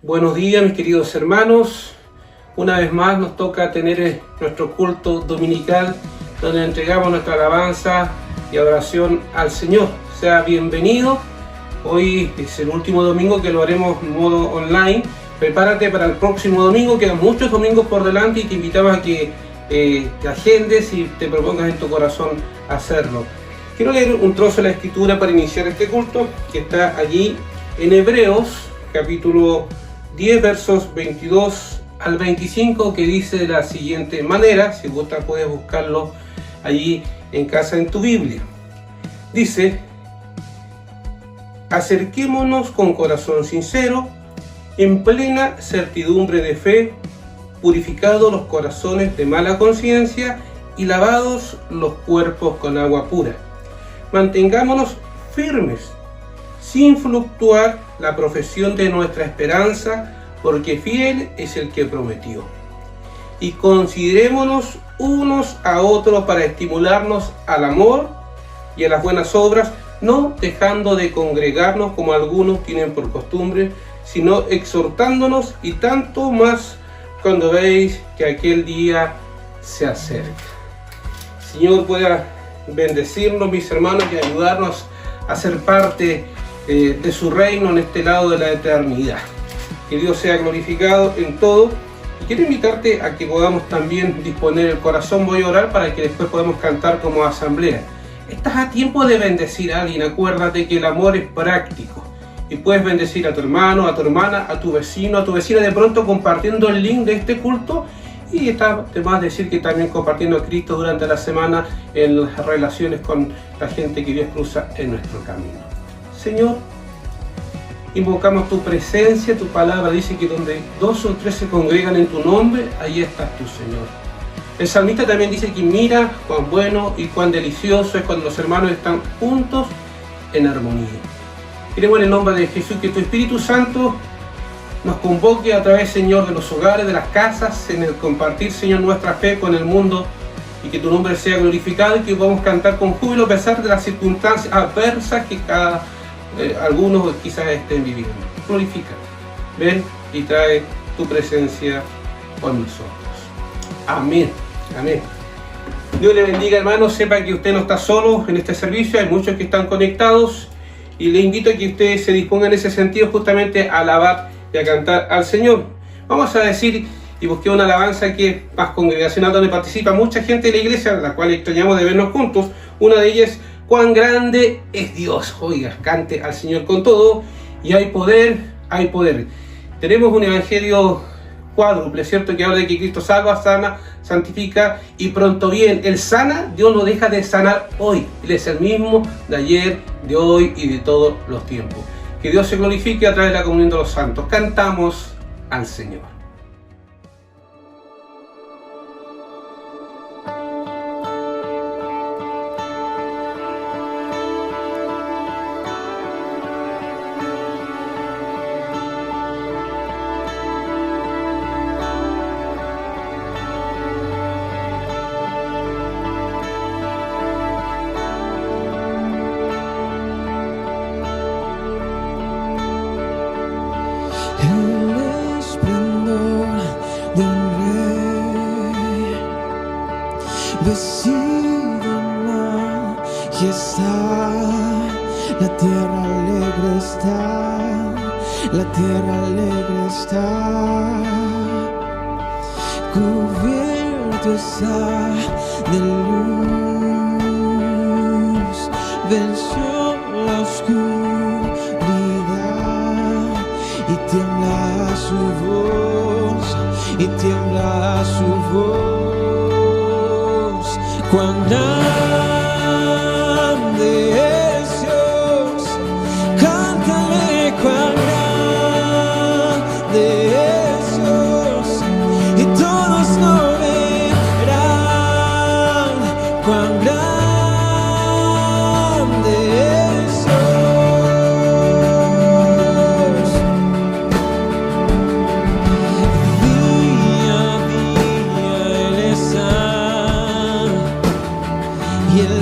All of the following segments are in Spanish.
Buenos días, mis queridos hermanos. Una vez más nos toca tener nuestro culto dominical donde entregamos nuestra alabanza y adoración al Señor. Sea bienvenido. Hoy es el último domingo que lo haremos en modo online. Prepárate para el próximo domingo, quedan muchos domingos por delante y te invitamos a que te agendes y te propongas en tu corazón hacerlo. Quiero leer un trozo de la Escritura para iniciar este culto que está allí en Hebreos, capítulo 10 versos 22 al 25, que dice de la siguiente manera. Si gustas puedes buscarlo allí en casa en tu Biblia. Dice: acerquémonos con corazón sincero, en plena certidumbre de fe, purificados los corazones de mala conciencia y lavados los cuerpos con agua pura. Mantengámonos firmes, sin fluctuar la profesión de nuestra esperanza, porque fiel es el que prometió. Y considerémonos unos a otros para estimularnos al amor y a las buenas obras, no dejando de congregarnos como algunos tienen por costumbre, sino exhortándonos, y tanto más cuando veis que aquel día se acerca. Señor, pueda bendecirnos, mis hermanos, y ayudarnos a ser parte de su reino en este lado de la eternidad. Que Dios sea glorificado en todo. Y quiero invitarte a que podamos también disponer el corazón. Voy a orar para que después podamos cantar como asamblea. Estás a tiempo de bendecir a alguien. Acuérdate que el amor es práctico. Y puedes bendecir a tu hermano, a tu hermana, a tu vecino, a tu vecina, de pronto compartiendo el link de este culto. Y está de más decir que también compartiendo a Cristo durante la semana en las relaciones con la gente que Dios cruza en nuestro camino. Señor, invocamos tu presencia. Tu palabra dice que donde 2 o 3 se congregan en tu nombre, ahí estás tú, Señor. El salmista también dice que mira cuán bueno y cuán delicioso es cuando los hermanos están juntos en armonía. Queremos en el nombre de Jesús que tu Espíritu Santo nos convoque a través, Señor, de los hogares, de las casas, en el compartir, Señor, nuestra fe con el mundo, y que tu nombre sea glorificado y que podamos cantar con júbilo a pesar de las circunstancias adversas que algunos quizás estén viviendo. Glorifica, ven y trae tu presencia con nosotros. Amén, amén. Dios le bendiga, hermanos. Sepa que usted no está solo en este servicio, hay muchos que están conectados, y le invito a que usted se disponga en ese sentido justamente a alabar y a cantar al Señor. Vamos a decir y busqué una alabanza que es más congregacional, donde participa mucha gente de la iglesia, la cual extrañamos de vernos juntos. Una de ellas: cuán grande es Dios. Oiga, cante al Señor con todo, y hay poder, hay poder. Tenemos un evangelio cuádruple, ¿cierto? Que habla de que Cristo salva, sana, santifica y pronto bien. Él sana, Dios no deja de sanar hoy. Él es el mismo de ayer, de hoy y de todos los tiempos. Que Dios se glorifique a través de la comunión de los santos. Cantamos al Señor. La tierra alegre está, cubierto está de luz, venció la oscuridad y tiembla su voz, y tiembla su voz. Cuán grande es Dios, cántale cuán grande es Dios, y todos lo verán. Cuán grande es Dios. Día a día Él está, y Él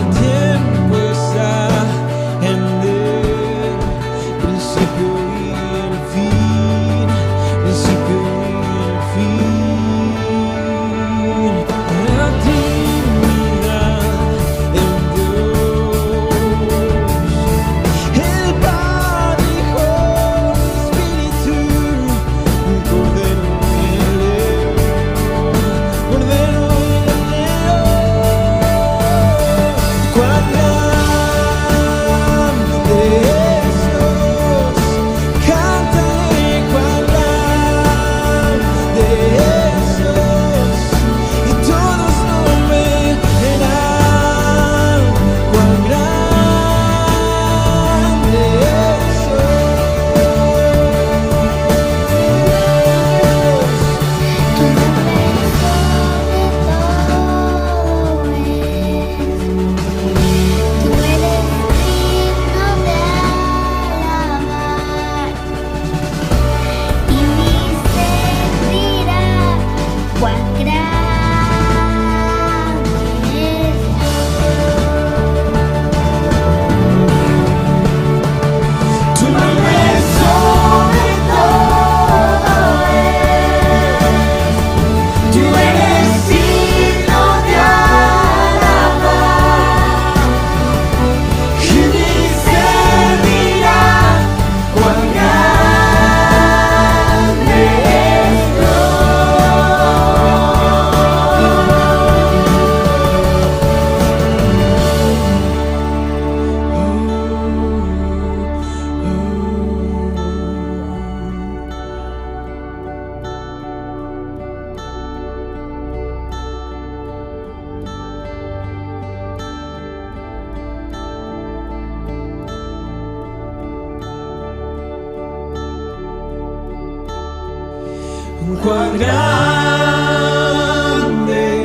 cuán grande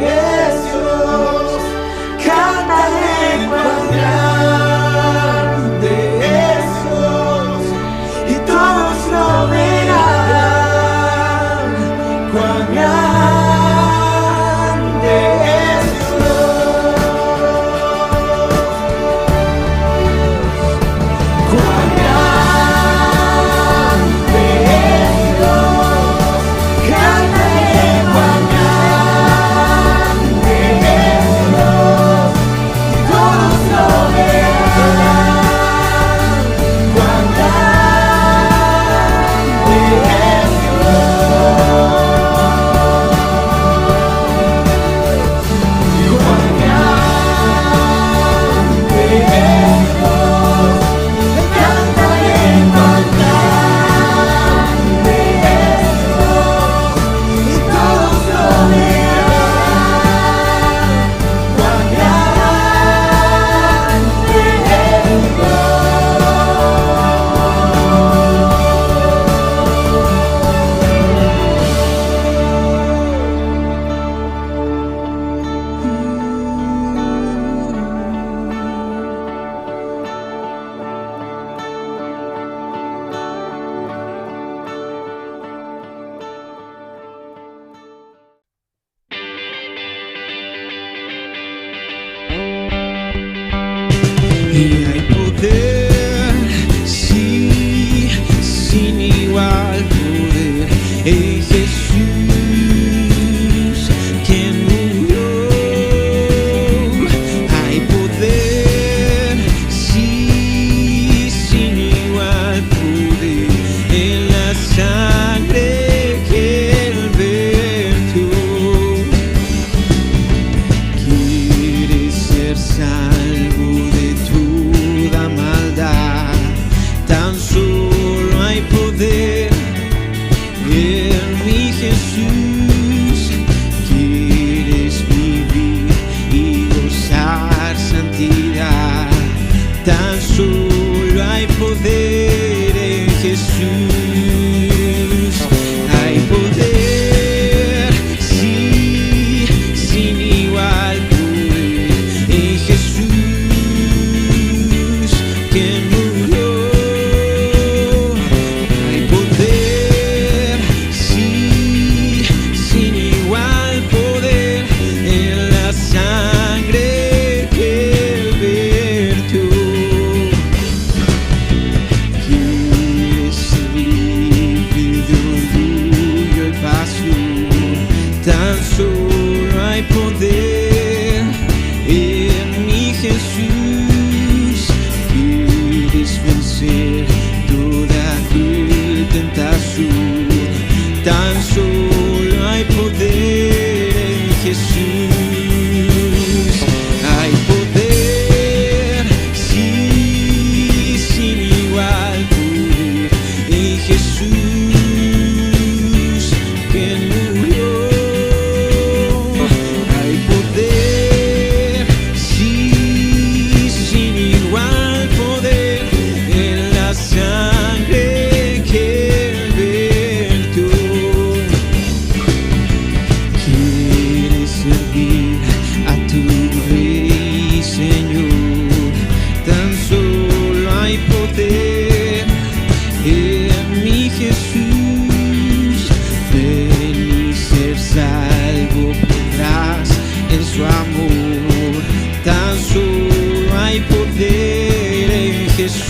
es Dios. Cantaré cuán grande es Dios, y todos lo verán. Cuán grande es Dios. Cuán grande es Dios. Cantaré cuán grande es Dios, y todos lo verán. Cuán grande es y hay poder, sí, sin igual poder, en Jesús quien murió. Hay poder, sí, sin igual poder, en la sangre que Él vertió. Quieres ser salvo de toda maldad, tan solo hay poder en mi Jesús. Quieres vivir y gozar santidad, tan solo hay poder en Jesús. Hay poder, sí, sin igual poder, en Jesús quien murió. Hay poder, sí, sin igual poder, en la sangre que Él vertió. Quieres ser libre de orgullo y pasión, tan solo hay poder en mi Jesús. Quieres vencer toda tentación, tan solo hay poder en Jesús. Hay poder, sí, sin igual poder, en Jesús quien murió. Hay poder, sí, sin igual poder, en la sangre que Él vertió. Quieres servir a tu Rey, Señor, tan solo hay poder en mi Jesús. Ven y ser salvo podrás en su amor, tan solo hay poder en Jesús.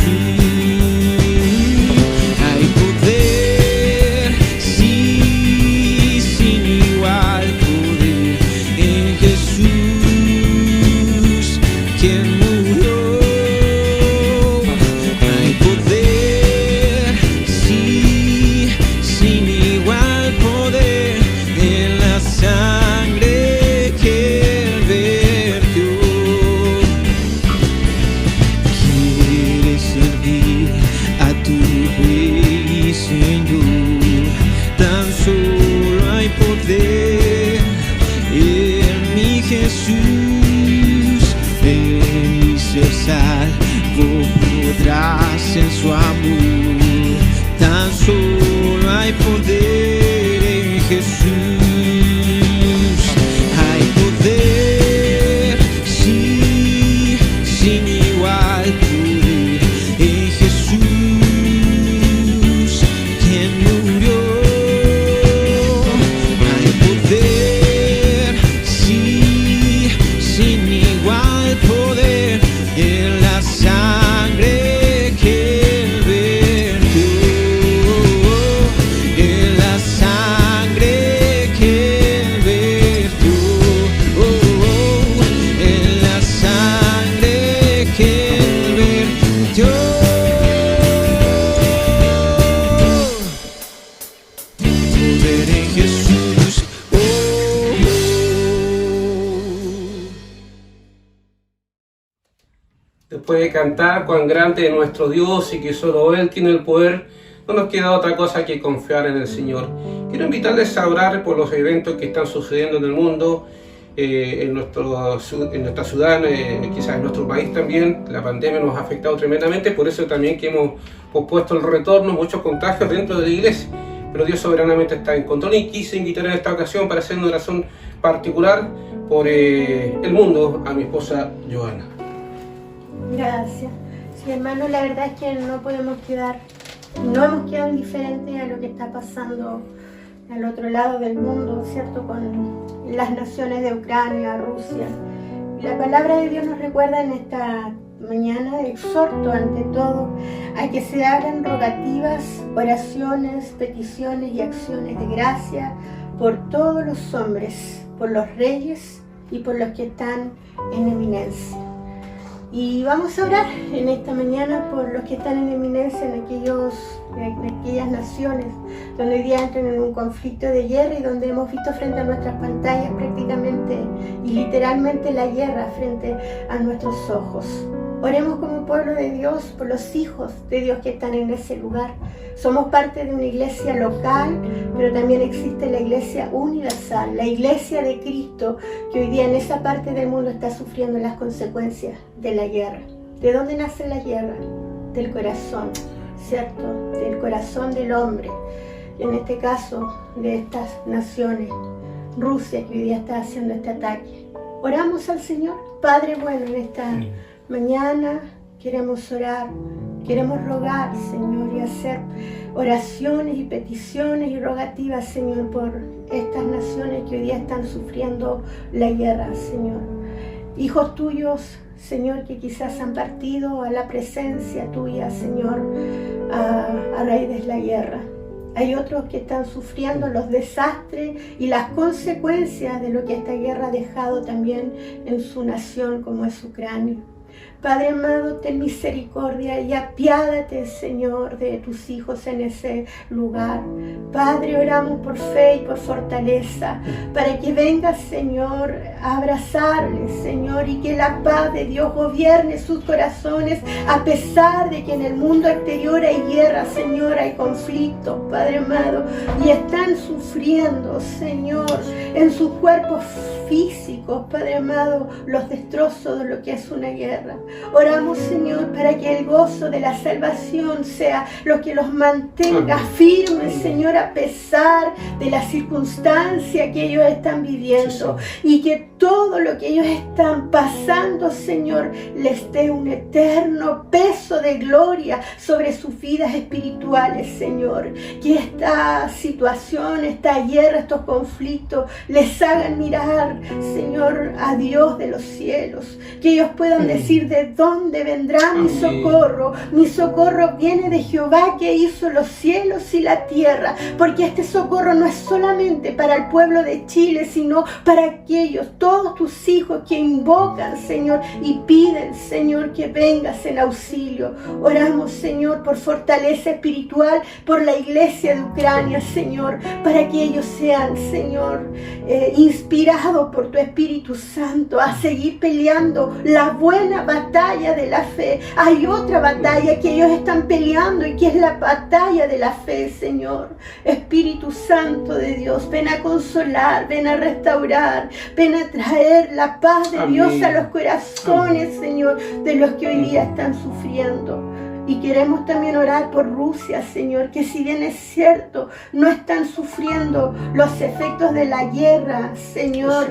Hay poder, sí, sin igual poder, en Jesús quien murió. Hay poder, sí, sin igual poder, en la sangre que Él vertió. Quieres servir a tu Rey, Señor, tan solo hay poder en mi Jesús. Ven y ser salvo podrás en su amor, tan solo hay poder en Jesús. Después de cantar cuán grande es nuestro Dios y que solo Él tiene el poder, no nos queda otra cosa que confiar en el Señor. Quiero invitarles a orar por los eventos que están sucediendo en el mundo, en nuestra ciudad, quizás en nuestro país también. La pandemia nos ha afectado tremendamente, por eso también que hemos pospuesto el retorno, muchos contagios dentro de la iglesia, pero Dios soberanamente está en control y quise invitar en esta ocasión para hacer una oración particular por el mundo a mi esposa Joana. Gracias. Sí, hermano, la verdad es que no hemos quedado indiferentes a lo que está pasando al otro lado del mundo, ¿cierto? Con las naciones de Ucrania, Rusia. Y la palabra de Dios nos recuerda en esta mañana, exhorto ante todo a que se hagan rogativas, oraciones, peticiones y acciones de gracia por todos los hombres, por los reyes y por los que están en eminencia. Y vamos a orar en esta mañana por los que están en eminencia en aquellas naciones donde hoy día entran en un conflicto de guerra y donde hemos visto frente a nuestras pantallas prácticamente y literalmente la guerra frente a nuestros ojos. Oremos como pueblo de Dios por los hijos de Dios que están en ese lugar. Somos parte de una iglesia local, pero también existe la iglesia universal, la iglesia de Cristo, que hoy día en esa parte del mundo está sufriendo las consecuencias de la guerra. ¿De dónde nace la guerra? Del corazón, ¿cierto? Del corazón del hombre. Y en este caso, de estas naciones, Rusia, que hoy día está haciendo este ataque. Oramos al Señor. Padre bueno, en esta mañana queremos orar, queremos rogar, Señor, y hacer oraciones y peticiones y rogativas, Señor, por estas naciones que hoy día están sufriendo la guerra, Señor. Hijos tuyos, Señor, que quizás han partido a la presencia tuya, Señor, a raíz de la guerra. Hay otros que están sufriendo los desastres y las consecuencias de lo que esta guerra ha dejado también en su nación, como es Ucrania. Padre amado, ten misericordia y apiádate, Señor, de tus hijos en ese lugar. Padre, oramos por fe y por fortaleza, para que vengas, Señor, a abrazarles, Señor, y que la paz de Dios gobierne sus corazones, a pesar de que en el mundo exterior hay guerra, Señor, hay conflicto, Padre amado, y están sufriendo, Señor, en sus cuerpos físicos, Padre amado, los destrozos de lo que es una guerra. Oramos, Señor, para que el gozo de la salvación sea lo que los mantenga firmes, Señor, a pesar de la circunstancia que ellos están viviendo, y que todo lo que ellos están pasando, Señor, les dé un eterno peso de gloria sobre sus vidas espirituales, Señor. Que esta situación, esta guerra, estos conflictos les hagan mirar, Señor, a Dios de los cielos, que ellos puedan decir: ¿de dónde vendrá mi socorro? Mi socorro viene de Jehová, que hizo los cielos y la tierra. Porque este socorro no es solamente para el pueblo de Chile, sino para aquellos, todos tus hijos que invocan, Señor, y piden, Señor, que vengas en auxilio. Oramos, Señor, por fortaleza espiritual, por la iglesia de Ucrania, Señor, para que ellos sean, Señor, inspirados por tu Espíritu Santo a seguir peleando la buena batalla de la fe. Hay otra batalla que ellos están peleando, y que es la batalla de la fe, Señor. Espíritu Santo de Dios, ven a consolar, ven a restaurar, ven a traer la paz de Dios a los corazones, Señor, de los que hoy día están sufriendo. Y queremos también orar por Rusia, Señor, que si bien es cierto, no están sufriendo los efectos de la guerra, Señor,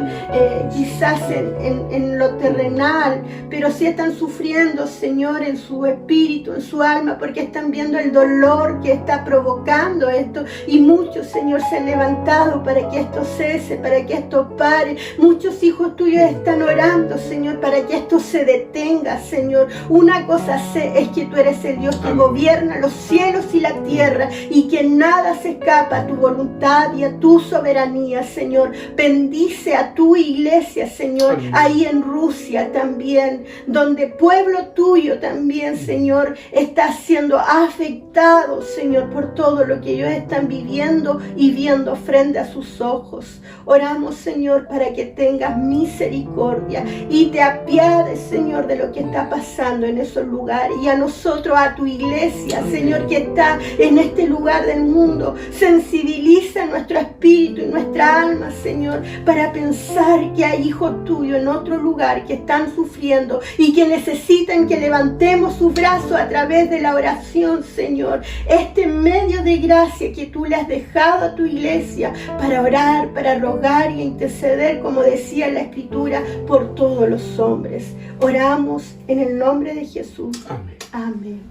quizás en lo terrenal, pero sí están sufriendo, Señor, en su espíritu, en su alma, porque están viendo el dolor que está provocando esto. Y muchos, Señor, se han levantado para que esto cese, para que esto pare. Muchos hijos tuyos están orando, Señor, para que esto se detenga, Señor. Una cosa sé, es que tú eres el Dios que gobierna los cielos y la tierra y que nada se escapa a tu voluntad y a tu soberanía, Señor. Bendice a tu iglesia, Señor, ahí en Rusia también, donde pueblo tuyo también, Señor, está siendo afectado, Señor, por todo lo que ellos están viviendo y viendo frente a sus ojos. Oramos, Señor, para que tengas misericordia y te apiades, Señor, de lo que está pasando en esos lugares, y a nosotros, a tu iglesia, Señor, que está en este lugar del mundo, sensibiliza nuestro espíritu y nuestra alma, Señor, para pensar que hay hijos tuyos en otro lugar que están sufriendo y que necesitan que levantemos sus brazos a través de la oración, Señor. Este medio de gracia que tú le has dejado a tu iglesia para orar, para rogar y interceder, como decía la Escritura, por todos los hombres. Oramos en el nombre de Jesús. Amén. Amén.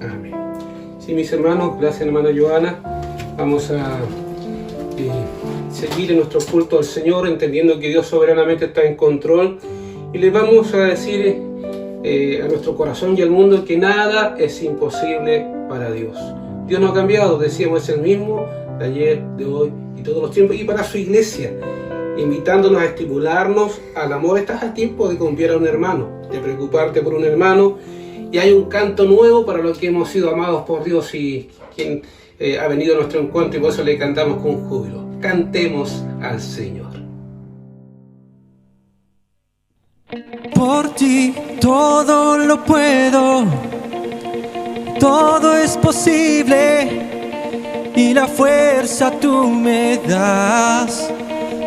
Amén. Sí, mis hermanos, gracias hermana Joana. Vamos a seguir en nuestro culto al Señor, entendiendo que Dios soberanamente está en control, y le vamos a decir a nuestro corazón y al mundo que nada es imposible para Dios. Dios no ha cambiado, decíamos, es el mismo de ayer, de hoy y todos los tiempos, y para su iglesia, invitándonos a estimularnos al amor. Estás a tiempo de confiar a un hermano, de preocuparte por un hermano, y hay un canto nuevo para los que hemos sido amados por Dios y quien ha venido a nuestro encuentro, y por eso le cantamos con júbilo. Cantemos al Señor. Por ti todo lo puedo, todo es posible, y la fuerza tú me das.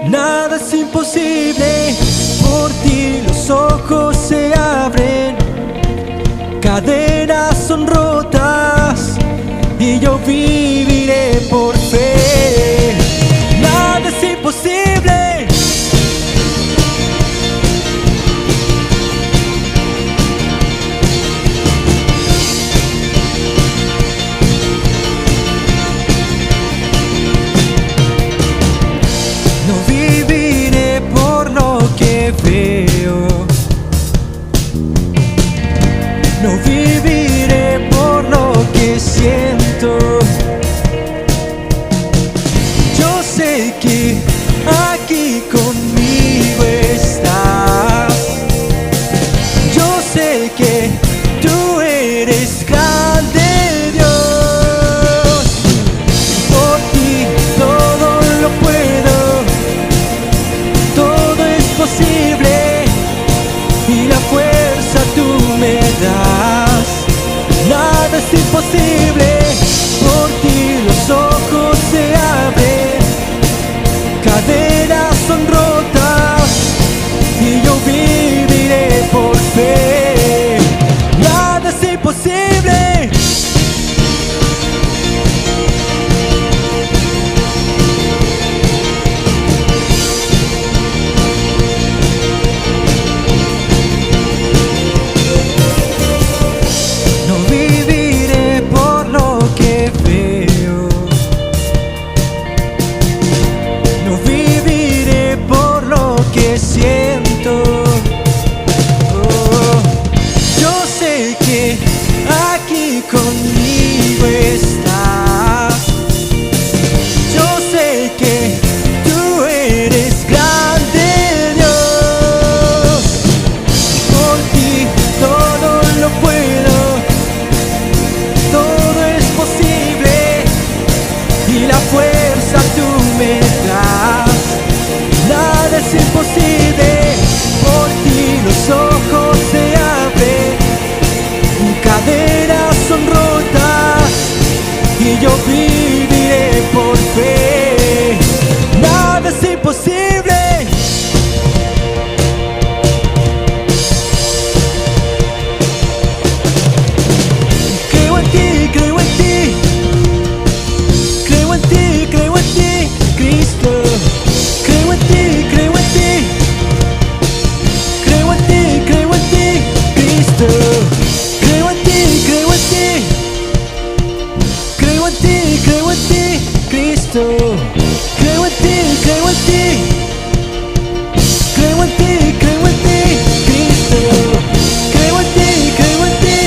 Nada es imposible, por ti los ojos se abren, cadenas son rotas, y yo viviré por fe. Nada es imposible. No viviré por lo que veo, no viviré por lo que siento. Yo sé que aquí conmigo estás. Yo sé que tú eres grande, Dios. Por ti todo lo puedo, todo es posible, y la fuerza tú me das. Nada es imposible, por ti los ojos se abren, cadenas son rotas, y yo viviré por fe. Nada es imposible. No viviré por lo que veo, no viviré por lo que siento. Oh, yo sé que aquí conmigo estás. Yo sé que tú eres grande, Dios. Por ti todo lo puedo, todo es posible, y la fuerza tú me das. Nada es imposible, por ti los ojos se abren, cadenas son rotas, y yo viviré por fe. Nada es imposible. Creo en ti, creo en ti, creo en ti, creo en ti, Cristo. Creo en ti, creo en ti, creo en ti, creo en ti, Cristo. Creo en ti, creo en ti, creo en ti, creo en ti, Cristo. Creo en ti, creo en ti, creo en ti, creo en ti, Cristo. Creo en ti, creo en ti,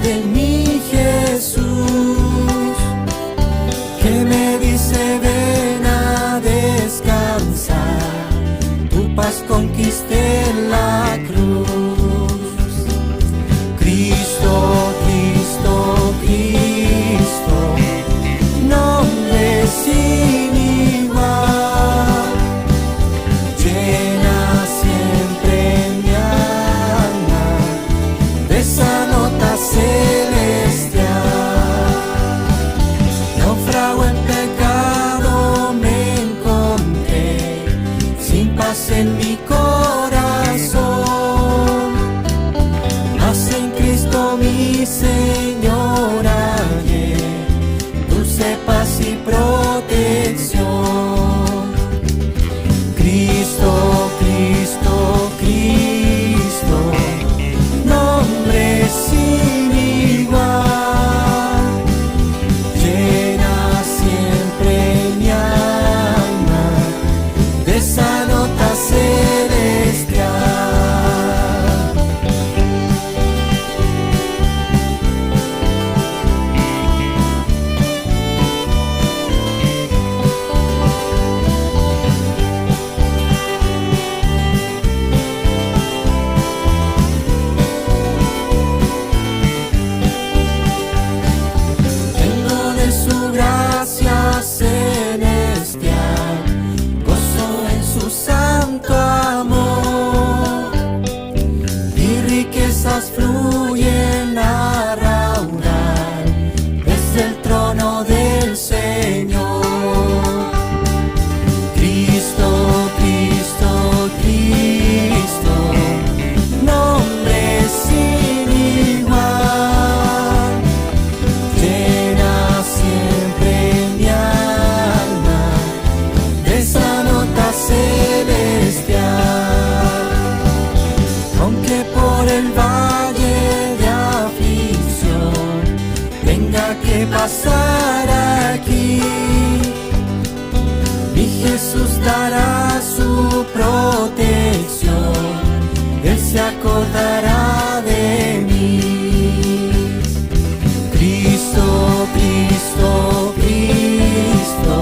de mi Jesús, que me dice ven a descansar, tu paz conquisté en la cruz. Cristo, Cristo, Cristo, nombre sin igual, llena siempre mi alma de esa nota celestial. Naufrago en pecado me encontré, sin paz en mi corazón, mas en Cristo mi Señor hallé dulce paz y protección. Cristo, Cristo, Cristo, nombre sin igual, llena siempre mi alma de esa nota celestial. Tengo de su gracia celestial, gozo en su santo amor, y riquezas fluyen a raudal desde el trono del Señor. Cristo, Cristo, Cristo, nombre sin igual, llena siempre mi alma de esa nota celestial. Aunque por el valle de aflicción tenga que pasar aquí, mi Jesús dará su protección, Él se acordará de mí. Cristo, Cristo, Cristo,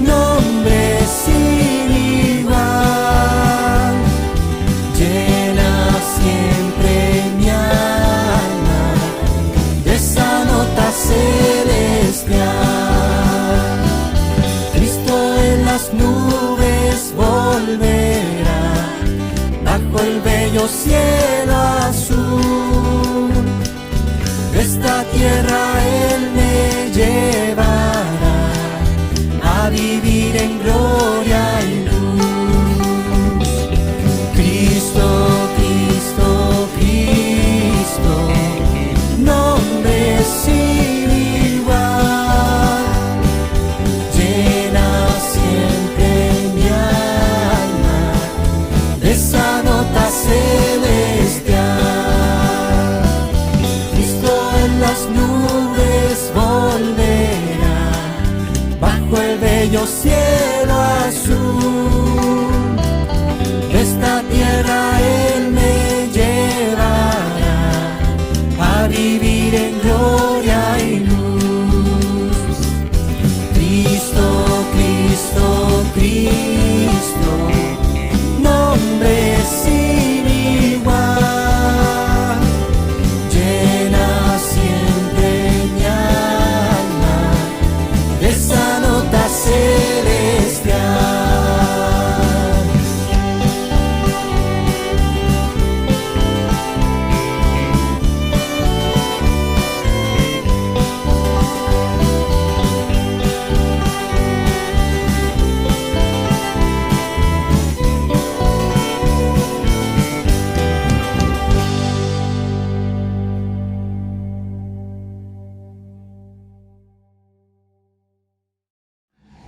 nombre sin igual, llena siempre mi alma de esa nota celestial. Cristo en las nubes volverá, bajo el bello cielo azul, de esta tierra Él me llevará a vivir en gloria y luz. Cristo, Cristo, Cristo, nombre sin igual, llena siempre mi alma de esa nota celestial. Cristo en las nubes volverá, bajo el bello cielo azul, de esta tierra Él me llevará a vivir en gloria y luz. Cristo, Cristo, Cristo, nombre sin igual, llena siempre mi alma de esa nota celestial.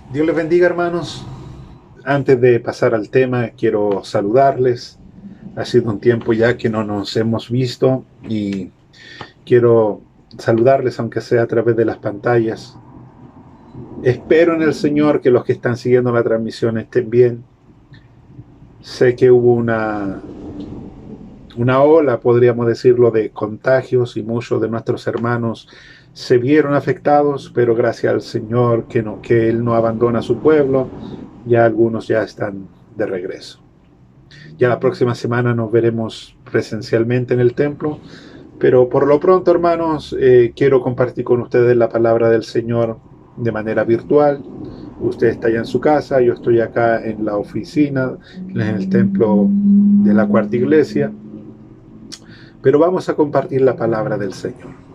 Dios les bendiga, hermanos. Antes de pasar al tema, quiero saludarles. Ha sido un tiempo ya que no nos hemos visto y quiero saludarles, aunque sea a través de las pantallas. Espero en el Señor que los que están siguiendo la transmisión estén bien. Sé que hubo una ola, podríamos decirlo, de contagios, y muchos de nuestros hermanos se vieron afectados, pero gracias al Señor que Él no abandona a su pueblo, ya algunos ya están de regreso. Ya la próxima semana nos veremos presencialmente en el templo, pero por lo pronto, hermanos, quiero compartir con ustedes la palabra del Señor de manera virtual. Usted está allá en su casa, yo estoy acá en la oficina, en el templo de la Cuarta Iglesia, pero vamos a compartir la palabra del Señor.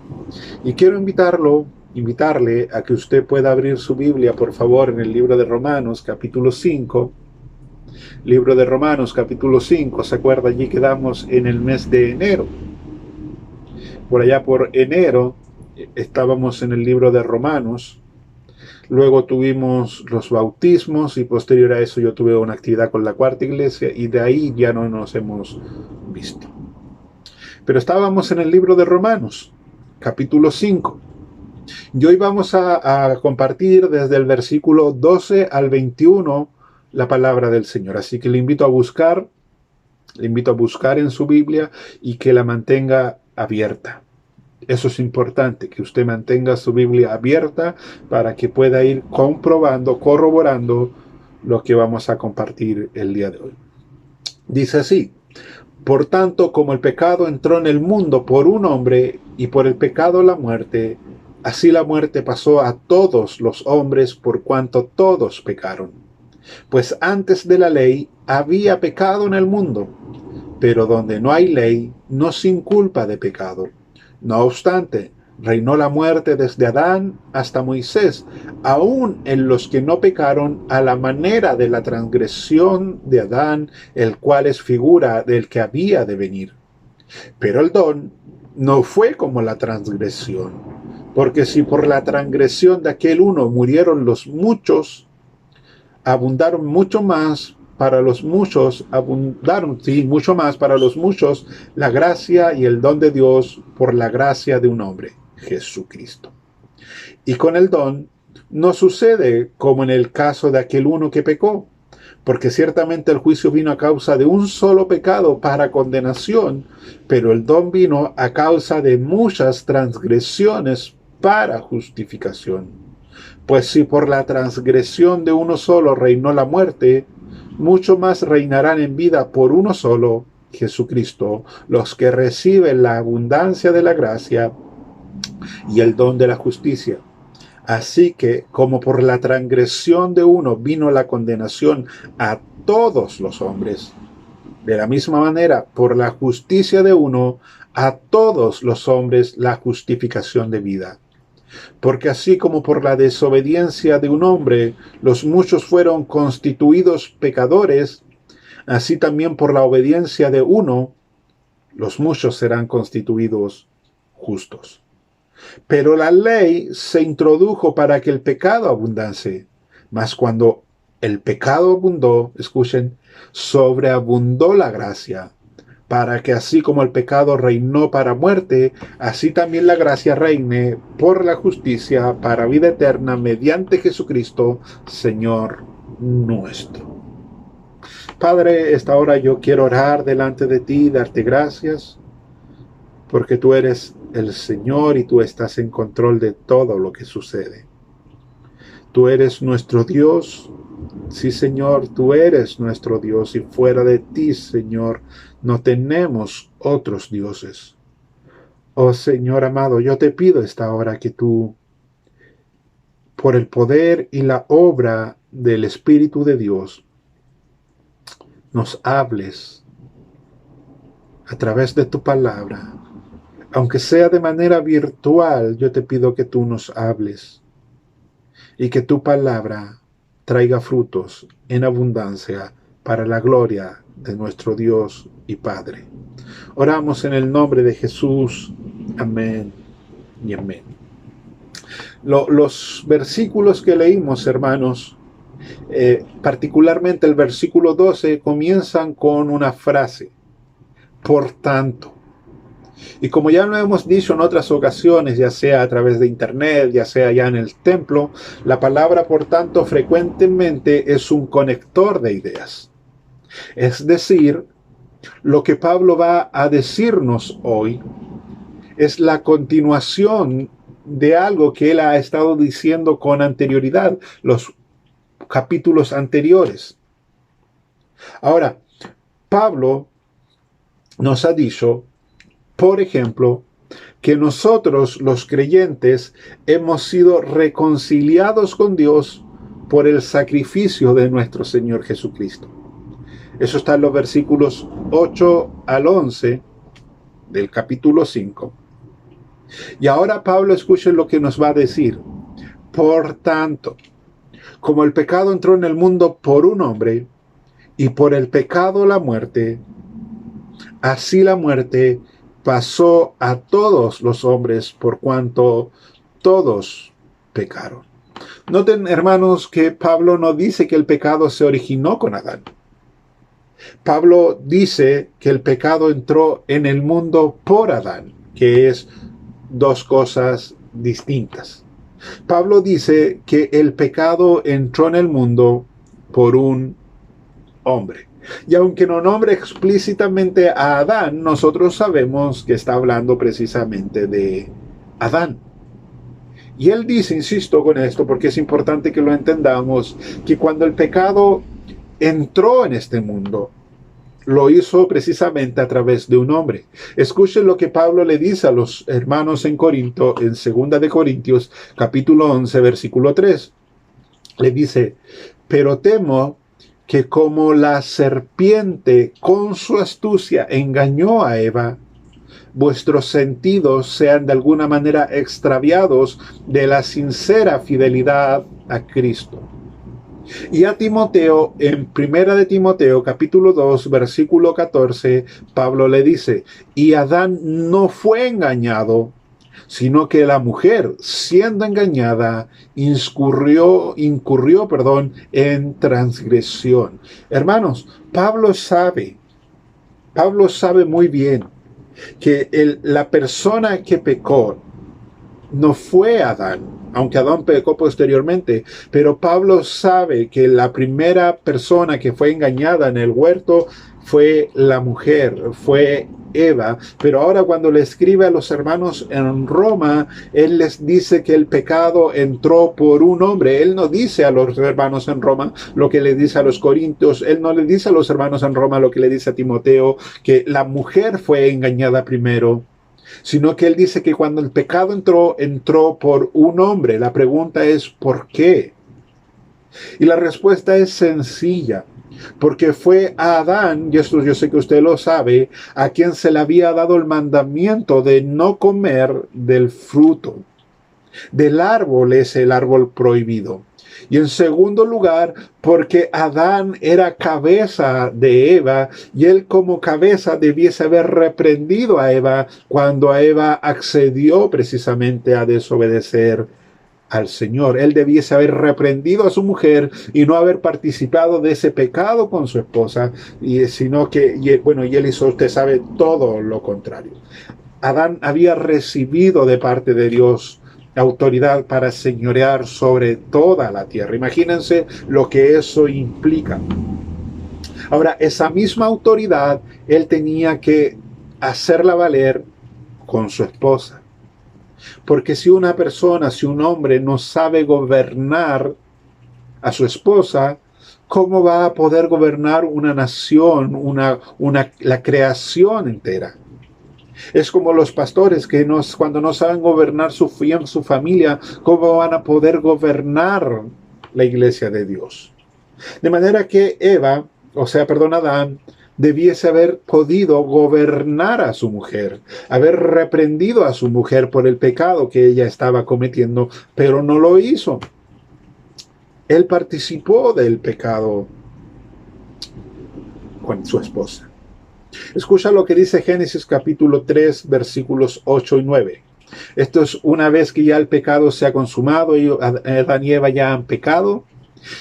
Y quiero invitarle a que usted pueda abrir su Biblia, por favor, en el libro de Romanos, capítulo 5. Libro de Romanos, capítulo 5. ¿Se acuerda? Allí quedamos en el mes de enero. Por allá por enero estábamos en el libro de Romanos. Luego tuvimos los bautismos y posterior a eso yo tuve una actividad con la Cuarta Iglesia y de ahí ya no nos hemos visto. Pero estábamos en el libro de Romanos, capítulo 5. Y hoy vamos a compartir desde el versículo 12 al 21 la palabra del Señor. Así que le invito a buscar en su Biblia y que la mantenga abierta. Eso es importante, que usted mantenga su Biblia abierta para que pueda ir corroborando lo que vamos a compartir el día de hoy. Dice así: por tanto, como el pecado entró en el mundo por un hombre y por el pecado la muerte, así la muerte pasó a todos los hombres por cuanto todos pecaron. Pues antes de la ley había pecado en el mundo, pero donde no hay ley no se inculpa de pecado. No obstante, reinó la muerte desde Adán hasta Moisés, aun en los que no pecaron a la manera de la transgresión de Adán, el cual es figura del que había de venir. Pero el don no fue como la transgresión, porque si por la transgresión de aquel uno murieron los muchos, abundaron mucho más para los muchos, mucho más para los muchos la gracia y el don de Dios por la gracia de un hombre, Jesucristo. Y con el don no sucede como en el caso de aquel uno que pecó, porque ciertamente el juicio vino a causa de un solo pecado para condenación, pero el don vino a causa de muchas transgresiones para justificación. Pues si por la transgresión de uno solo reinó la muerte, mucho más reinarán en vida por uno solo, Jesucristo, los que reciben la abundancia de la gracia y el don de la justicia. Así que, como por la transgresión de uno vino la condenación a todos los hombres, de la misma manera, por la justicia de uno, a todos los hombres la justificación de vida. Porque así como por la desobediencia de un hombre los muchos fueron constituidos pecadores, así también por la obediencia de uno los muchos serán constituidos justos. Pero la ley se introdujo para que el pecado abundase, mas cuando el pecado abundó, escuchen, sobreabundó la gracia, para que así como el pecado reinó para muerte, así también la gracia reine por la justicia para vida eterna mediante Jesucristo, Señor nuestro. Padre, esta hora yo quiero orar delante de ti y darte gracias, porque tú eres el Señor y tú estás en control de todo lo que sucede. Tú eres nuestro Dios. Sí, Señor, tú eres nuestro Dios y fuera de ti, Señor, no tenemos otros dioses. Oh Señor amado, yo te pido esta hora que tú, por el poder y la obra del Espíritu de Dios, nos hables a través de tu palabra. Aunque sea de manera virtual, yo te pido que tú nos hables y que tu palabra traiga frutos en abundancia para la gloria de nuestro Dios y Padre. Oramos en el nombre de Jesús. Amén y amén. Los versículos que leímos, hermanos, particularmente el versículo 12, comienzan con una frase: por tanto. Y como ya lo hemos dicho en otras ocasiones, ya sea a través de internet, ya sea ya en el templo, la palabra por tanto frecuentemente es un conector de ideas. Es decir, lo que Pablo va a decirnos hoy es la continuación de algo que él ha estado diciendo con anterioridad, los capítulos anteriores. Ahora, Pablo nos ha dicho, por ejemplo, que nosotros los creyentes hemos sido reconciliados con Dios por el sacrificio de nuestro Señor Jesucristo. Eso está en los versículos 8 al 11 del capítulo 5. Y ahora Pablo, escuchen lo que nos va a decir. Por tanto, como el pecado entró en el mundo por un hombre, y por el pecado la muerte, así la muerte pasó a todos los hombres por cuanto todos pecaron. Noten, hermanos, que Pablo no dice que el pecado se originó con Adán. Pablo dice que el pecado entró en el mundo por Adán, que es dos cosas distintas. Pablo dice que el pecado entró en el mundo por un hombre. Y aunque no nombre explícitamente a Adán, nosotros sabemos que está hablando precisamente de Adán. Y él dice, insisto con esto porque es importante que lo entendamos, que cuando el pecado entró en este mundo, lo hizo precisamente a través de un hombre. Escuchen lo que Pablo le dice a los hermanos en Corinto, en 2 de Corintios, capítulo 11, versículo 3. Le dice, pero temo que como la serpiente con su astucia engañó a Eva, vuestros sentidos sean de alguna manera extraviados de la sincera fidelidad a Cristo. Y a Timoteo, en 1 de Timoteo, capítulo 2, versículo 14, Pablo le dice, y Adán no fue engañado, sino que la mujer, siendo engañada, incurrió en transgresión. Hermanos, Pablo sabe muy bien que la persona que pecó no fue Adán, aunque Adán pecó posteriormente, pero Pablo sabe que la primera persona que fue engañada en el huerto fue la mujer, fue Eva. Pero ahora cuando le escribe a los hermanos en Roma, él les dice que el pecado entró por un hombre. Él no dice a los hermanos en Roma lo que le dice a los corintios, él no le dice a los hermanos en Roma lo que le dice a Timoteo, que la mujer fue engañada primero, sino que él dice que cuando el pecado entró por un hombre. La pregunta es ¿por qué? Y la respuesta es sencilla. Porque fue a Adán, y esto yo sé que usted lo sabe, a quien se le había dado el mandamiento de no comer del fruto. Del árbol es el árbol prohibido. Y en segundo lugar, porque Adán era cabeza de Eva, y él como cabeza debiese haber reprendido a Eva cuando a Eva accedió precisamente a desobedecer al Señor. Él debiese haber reprendido a su mujer y no haber participado de ese pecado con su esposa, sino que, y él hizo, usted sabe, todo lo contrario. Adán había recibido de parte de Dios autoridad para señorear sobre toda la tierra. Imagínense lo que eso implica. Ahora, esa misma autoridad él tenía que hacerla valer con su esposa. Porque si un hombre no sabe gobernar a su esposa, ¿cómo va a poder gobernar una nación, la creación entera? Es como los pastores que cuando no saben gobernar su familia, ¿cómo van a poder gobernar la iglesia de Dios? De manera que Adán debiese haber podido gobernar a su mujer, haber reprendido a su mujer por el pecado que ella estaba cometiendo, pero no lo hizo. Él participó del pecado con su esposa. Escucha lo que dice Génesis capítulo 3, versículos 8 y 9. Esto es una vez que ya el pecado se ha consumado y Adán y Eva ya han pecado.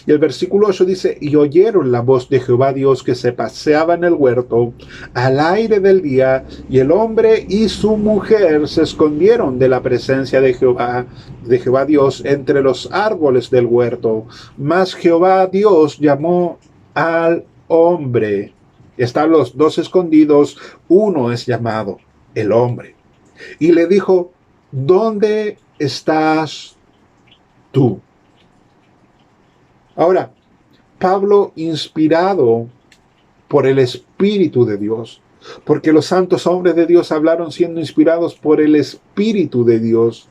Y el versículo 8 dice, y oyeron la voz de Jehová Dios que se paseaba en el huerto al aire del día, y el hombre y su mujer se escondieron de la presencia de Jehová Dios entre los árboles del huerto. Mas Jehová Dios llamó al hombre Están los dos escondidos, uno es llamado el hombre. Y le dijo, ¿dónde estás tú? Ahora, Pablo, inspirado por el Espíritu de Dios, porque los santos hombres de Dios hablaron siendo inspirados por el Espíritu de Dios,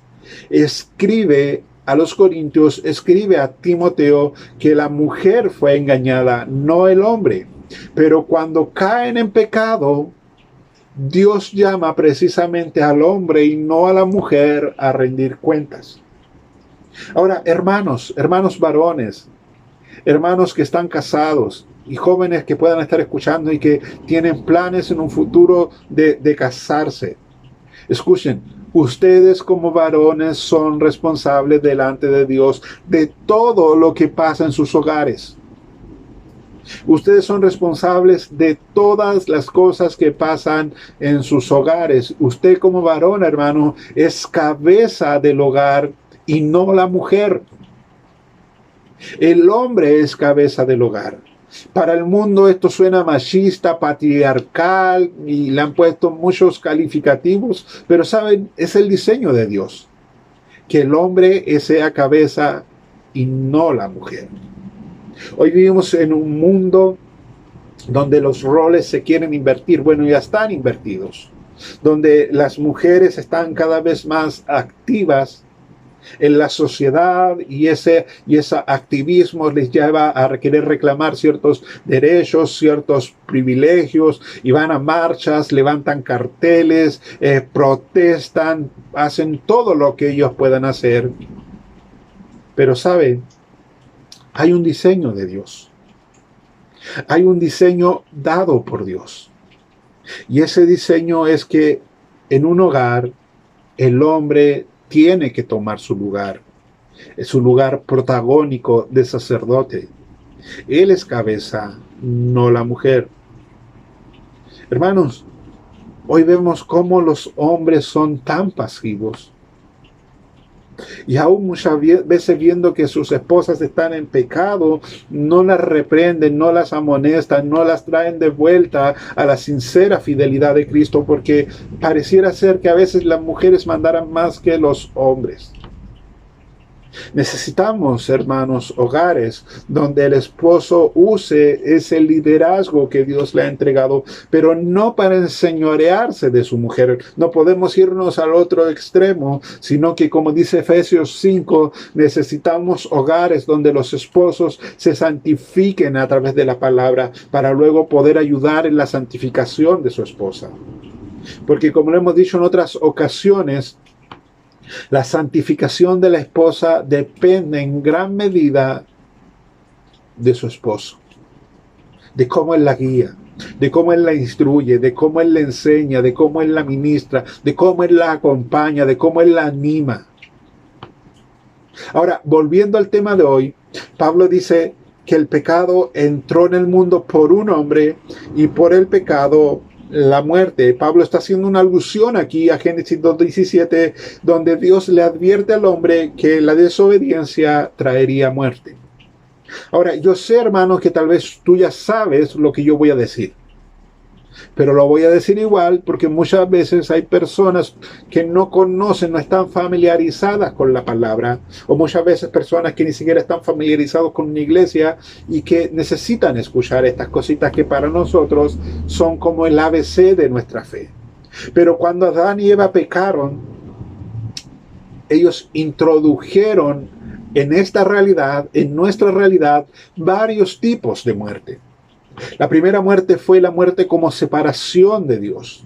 escribe a los Corintios, escribe a Timoteo que la mujer fue engañada, no el hombre. Pero cuando caen en pecado, Dios llama precisamente al hombre y no a la mujer a rendir cuentas. Ahora, hermanos varones, hermanos que están casados y jóvenes que puedan estar escuchando y que tienen planes en un futuro de casarse, escuchen, ustedes como varones son responsables delante de Dios de todo lo que pasa en sus hogares. Ustedes son responsables de todas las cosas que pasan en sus hogares. Usted como varón, hermano, es cabeza del hogar y no la mujer. El hombre es cabeza del hogar. Para el mundo esto suena machista, patriarcal y le han puesto muchos calificativos, pero saben, es el diseño de Dios, que el hombre sea cabeza y no la mujer. Hoy vivimos en un mundo donde los roles se quieren invertir, bueno, ya están invertidos, donde las mujeres están cada vez más activas en la sociedad y ese activismo les lleva a querer reclamar ciertos derechos, ciertos privilegios y van a marchas, levantan carteles, protestan, hacen todo lo que ellos puedan hacer. Pero ¿saben? Hay un diseño de Dios. Hay un diseño dado por Dios. Y ese diseño es que en un hogar el hombre tiene que tomar su lugar. Es su lugar protagónico de sacerdote. Él es cabeza, no la mujer. Hermanos, hoy vemos cómo los hombres son tan pasivos. Y aún muchas veces viendo que sus esposas están en pecado, no las reprenden, no las amonestan, no las traen de vuelta a la sincera fidelidad de Cristo, porque pareciera ser que a veces las mujeres mandaran más que los hombres. Necesitamos, hermanos, hogares donde el esposo use ese liderazgo que Dios le ha entregado, pero no para enseñorearse de su mujer. No podemos irnos al otro extremo, sino que, como dice Efesios 5, necesitamos hogares donde los esposos se santifiquen a través de la palabra para luego poder ayudar en la santificación de su esposa. Porque, como lo hemos dicho en otras ocasiones, la santificación de la esposa depende en gran medida de su esposo, de cómo él la guía, de cómo él la instruye, de cómo él la enseña, de cómo él la ministra, de cómo él la acompaña, de cómo él la anima. Ahora, volviendo al tema de hoy, Pablo dice que el pecado entró en el mundo por un hombre y por el pecado la muerte. Pablo está haciendo una alusión aquí a Génesis 2:17, donde Dios le advierte al hombre que la desobediencia traería muerte. Ahora, yo sé, hermanos, que tal vez tú ya sabes lo que yo voy a decir, pero lo voy a decir igual porque muchas veces hay personas que no conocen, no están familiarizadas con la palabra, o muchas veces personas que ni siquiera están familiarizados con una iglesia y que necesitan escuchar estas cositas que para nosotros son como el ABC de nuestra fe. Pero cuando Adán y Eva pecaron, ellos introdujeron en esta realidad, en nuestra realidad, varios tipos de muerte. La primera muerte fue la muerte como separación de Dios.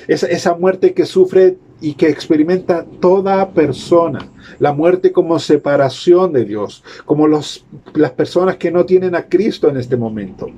Esa muerte que sufre y que experimenta toda persona. La muerte como separación de Dios. Como las personas que no tienen a Cristo en este momento.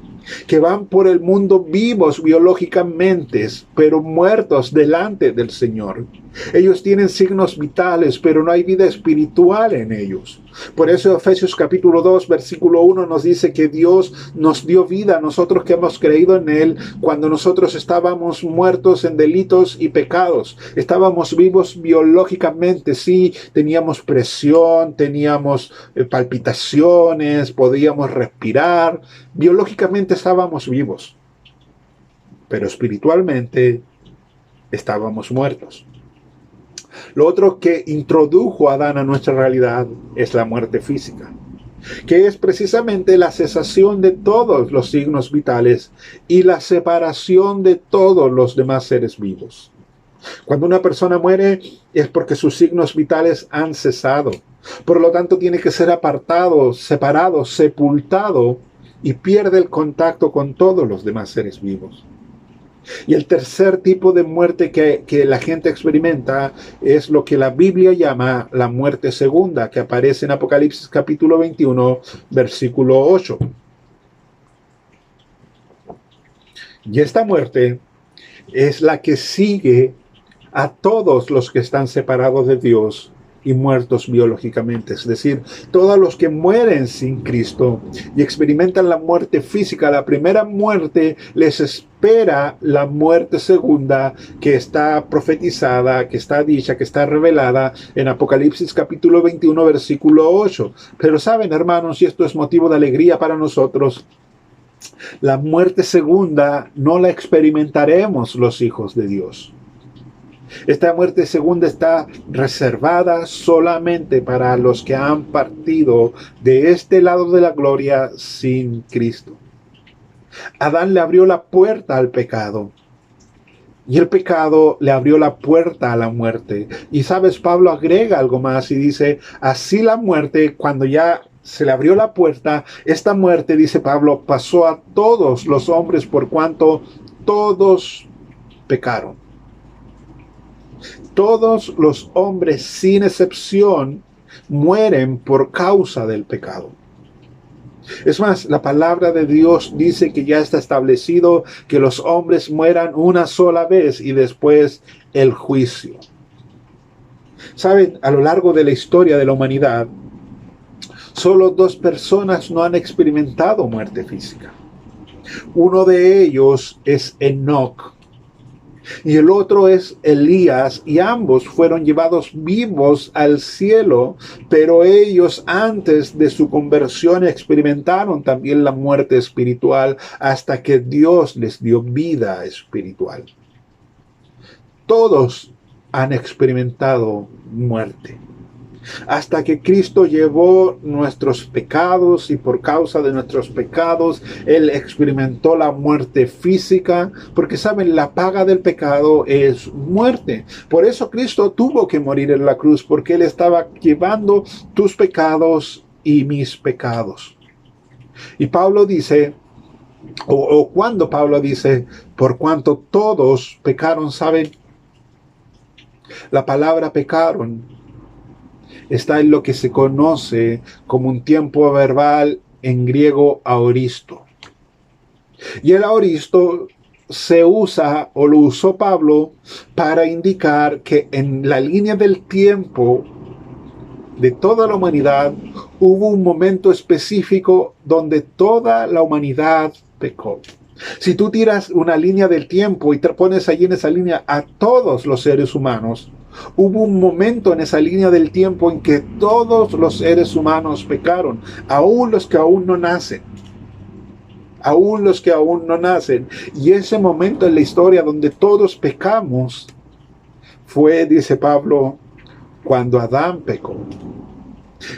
Que van por el mundo vivos biológicamente, pero muertos delante del Señor. Ellos tienen signos vitales, pero no hay vida espiritual en ellos. Por eso Efesios capítulo 2, versículo 1 nos dice que Dios nos dio vida a nosotros que hemos creído en Él cuando nosotros estábamos muertos en delitos y pecados. Estábamos vivos biológicamente, sí, teníamos presión, teníamos palpitaciones, podíamos respirar. Biológicamente estábamos vivos. pero espiritualmente estábamos muertos. Lo otro que introdujo a Adán a nuestra realidad es la muerte física, que es precisamente la cesación de todos los signos vitales y la separación de todos los demás seres vivos. Cuando una persona muere es porque sus signos vitales han cesado. Por lo tanto, tiene que ser apartado, separado, sepultado y pierde el contacto con todos los demás seres vivos. Y el tercer tipo de muerte que la gente experimenta es lo que la Biblia llama la muerte segunda, que aparece en Apocalipsis capítulo 21, versículo 8. Y esta muerte es la que sigue a todos los que están separados de Dios y muertos biológicamente, es decir, todos los que mueren sin Cristo y experimentan la muerte física. La primera muerte les espera la muerte segunda, que está profetizada, que está dicha, que está revelada en Apocalipsis capítulo 21, versículo 8. Pero saben, hermanos, y esto es motivo de alegría para nosotros, la muerte segunda no la experimentaremos los hijos de Dios. Esta muerte segunda está reservada solamente para los que han partido de este lado de la gloria sin Cristo. Adán le abrió la puerta al pecado y el pecado le abrió la puerta a la muerte. Y sabes, Pablo agrega algo más y dice, así la muerte, cuando ya se le abrió la puerta, esta muerte, dice Pablo, pasó a todos los hombres por cuanto todos pecaron. Todos los hombres, sin excepción, mueren por causa del pecado. Es más, la palabra de Dios dice que ya está establecido que los hombres mueran una sola vez y después el juicio. Saben, a lo largo de la historia de la humanidad, solo 2 personas no han experimentado muerte física. Uno de ellos es Enoc y el otro es Elías, y ambos fueron llevados vivos al cielo, pero ellos antes de su conversión experimentaron también la muerte espiritual hasta que Dios les dio vida espiritual. Todos han experimentado muerte, hasta que Cristo llevó nuestros pecados y por causa de nuestros pecados Él experimentó la muerte física, porque saben, la paga del pecado es muerte. Por eso Cristo tuvo que morir en la cruz, porque Él estaba llevando tus pecados y mis pecados. Y Pablo dice, o cuando Pablo dice, por cuanto todos pecaron, saben, la palabra pecaron está en lo que se conoce como un tiempo verbal en griego aoristo. Y el aoristo se usa, o lo usó Pablo, para indicar que en la línea del tiempo de toda la humanidad hubo un momento específico donde toda la humanidad pecó. Si tú tiras una línea del tiempo y te pones allí en esa línea a todos los seres humanos, hubo un momento en esa línea del tiempo en que todos los seres humanos pecaron, aún los que aún no nacen. Aún los que aún no nacen. Y ese momento en la historia donde todos pecamos fue, dice Pablo, cuando Adán pecó.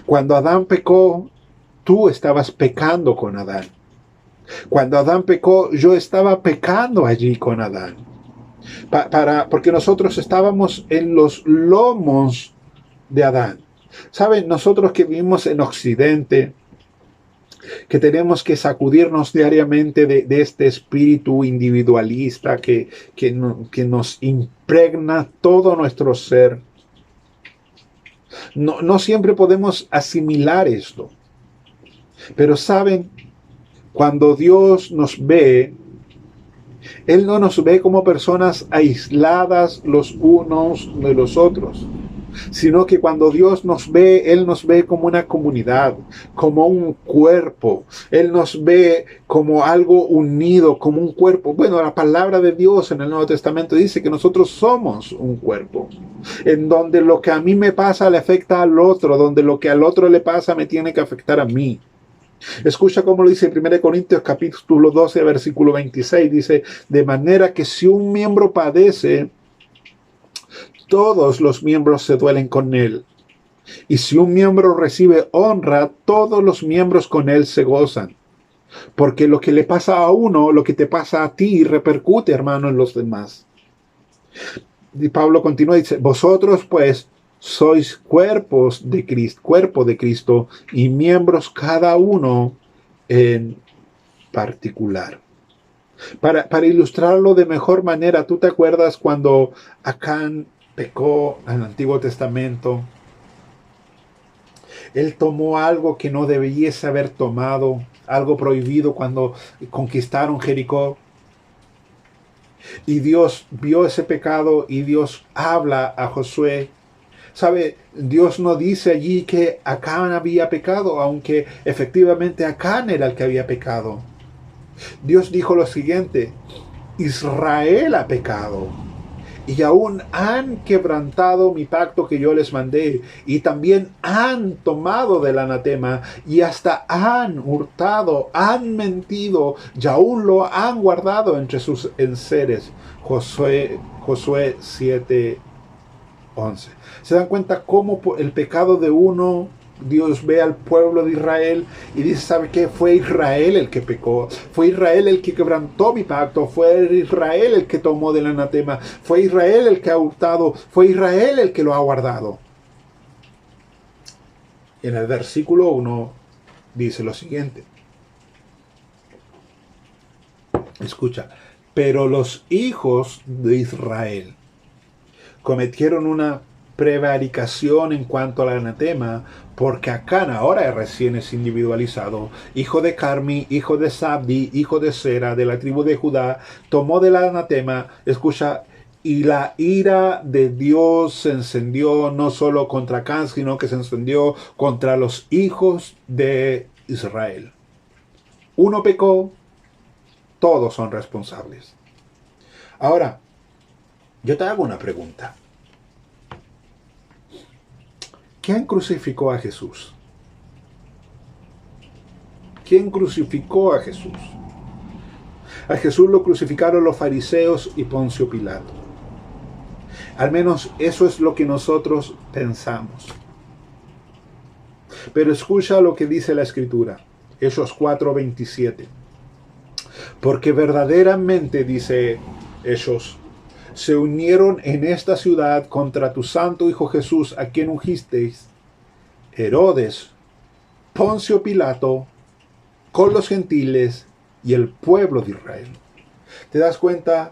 Cuando Adán pecó, tú estabas pecando con Adán. Cuando Adán pecó, yo estaba pecando allí con Adán. Porque nosotros estábamos en los lomos de Adán. ¿Saben? Nosotros que vivimos en Occidente, que tenemos que sacudirnos diariamente de este espíritu individualista que nos impregna todo nuestro ser. No siempre podemos asimilar esto. Pero ¿saben? Cuando Dios nos ve, Él no nos ve como personas aisladas los unos de los otros, sino que cuando Dios nos ve, Él nos ve como una comunidad, como un cuerpo. Él nos ve como algo unido, como un cuerpo. Bueno, la palabra de Dios en el Nuevo Testamento dice que nosotros somos un cuerpo, en donde lo que a mí me pasa le afecta al otro, donde lo que al otro le pasa me tiene que afectar a mí. Escucha cómo lo dice 1 Corintios capítulo 12, versículo 26. Dice, de manera que si un miembro padece, todos los miembros se duelen con él. Y si un miembro recibe honra, todos los miembros con él se gozan. Porque lo que le pasa a uno, lo que te pasa a ti, repercute, hermano, en los demás. Y Pablo continúa y dice, vosotros pues sois cuerpo de Cristo y miembros cada uno en particular. Para ilustrarlo de mejor manera, ¿tú te acuerdas cuando Acán pecó en el Antiguo Testamento? Él tomó algo que no debiese haber tomado, algo prohibido cuando conquistaron Jericó. Y Dios vio ese pecado y Dios habla a Josué. ¿Sabe? Dios no dice allí que Acán había pecado, aunque efectivamente Acán era el que había pecado. Dios dijo lo siguiente, Israel ha pecado y aún han quebrantado mi pacto que yo les mandé y también han tomado del anatema y hasta han hurtado, han mentido y aún lo han guardado entre sus enseres. Josué 7:11. ¿Se dan cuenta cómo el pecado de uno, Dios ve al pueblo de Israel y dice, ¿sabe qué? Fue Israel el que pecó, fue Israel el que quebrantó mi pacto, fue Israel el que tomó del anatema, fue Israel el que ha hurtado, fue Israel el que lo ha guardado. En el versículo 1 dice lo siguiente. Escucha, pero los hijos de Israel cometieron una prevaricación en cuanto al anatema, porque Acán ahora recién es individualizado, hijo de Carmi, hijo de Sabdi, hijo de Sera, de la tribu de Judá, tomó del anatema, escucha, y la ira de Dios se encendió no solo contra Acán, sino que se encendió contra los hijos de Israel. Uno pecó, todos son responsables. Ahora, yo te hago una pregunta. ¿Quién crucificó a Jesús? ¿Quién crucificó a Jesús? A Jesús lo crucificaron los fariseos y Poncio Pilato. Al menos eso es lo que nosotros pensamos. Pero escucha lo que dice la Escritura. Hechos 4:27. Porque verdaderamente, dice Hechos, se unieron en esta ciudad contra tu santo Hijo Jesús, a quien ungisteis, Herodes, Poncio Pilato, con los gentiles y el pueblo de Israel. ¿Te das cuenta?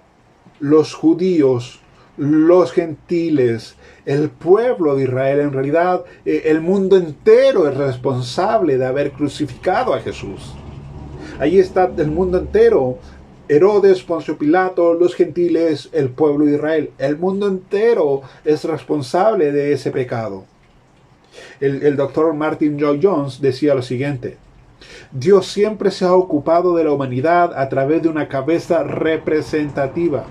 Los judíos, los gentiles, el pueblo de Israel, en realidad el mundo entero es responsable de haber crucificado a Jesús. Ahí está el mundo entero. Herodes, Poncio Pilato, los gentiles, el pueblo de Israel. El mundo entero es responsable de ese pecado. El doctor Martin Lloyd-Jones decía lo siguiente. Dios siempre se ha ocupado de la humanidad a través de una cabeza representativa.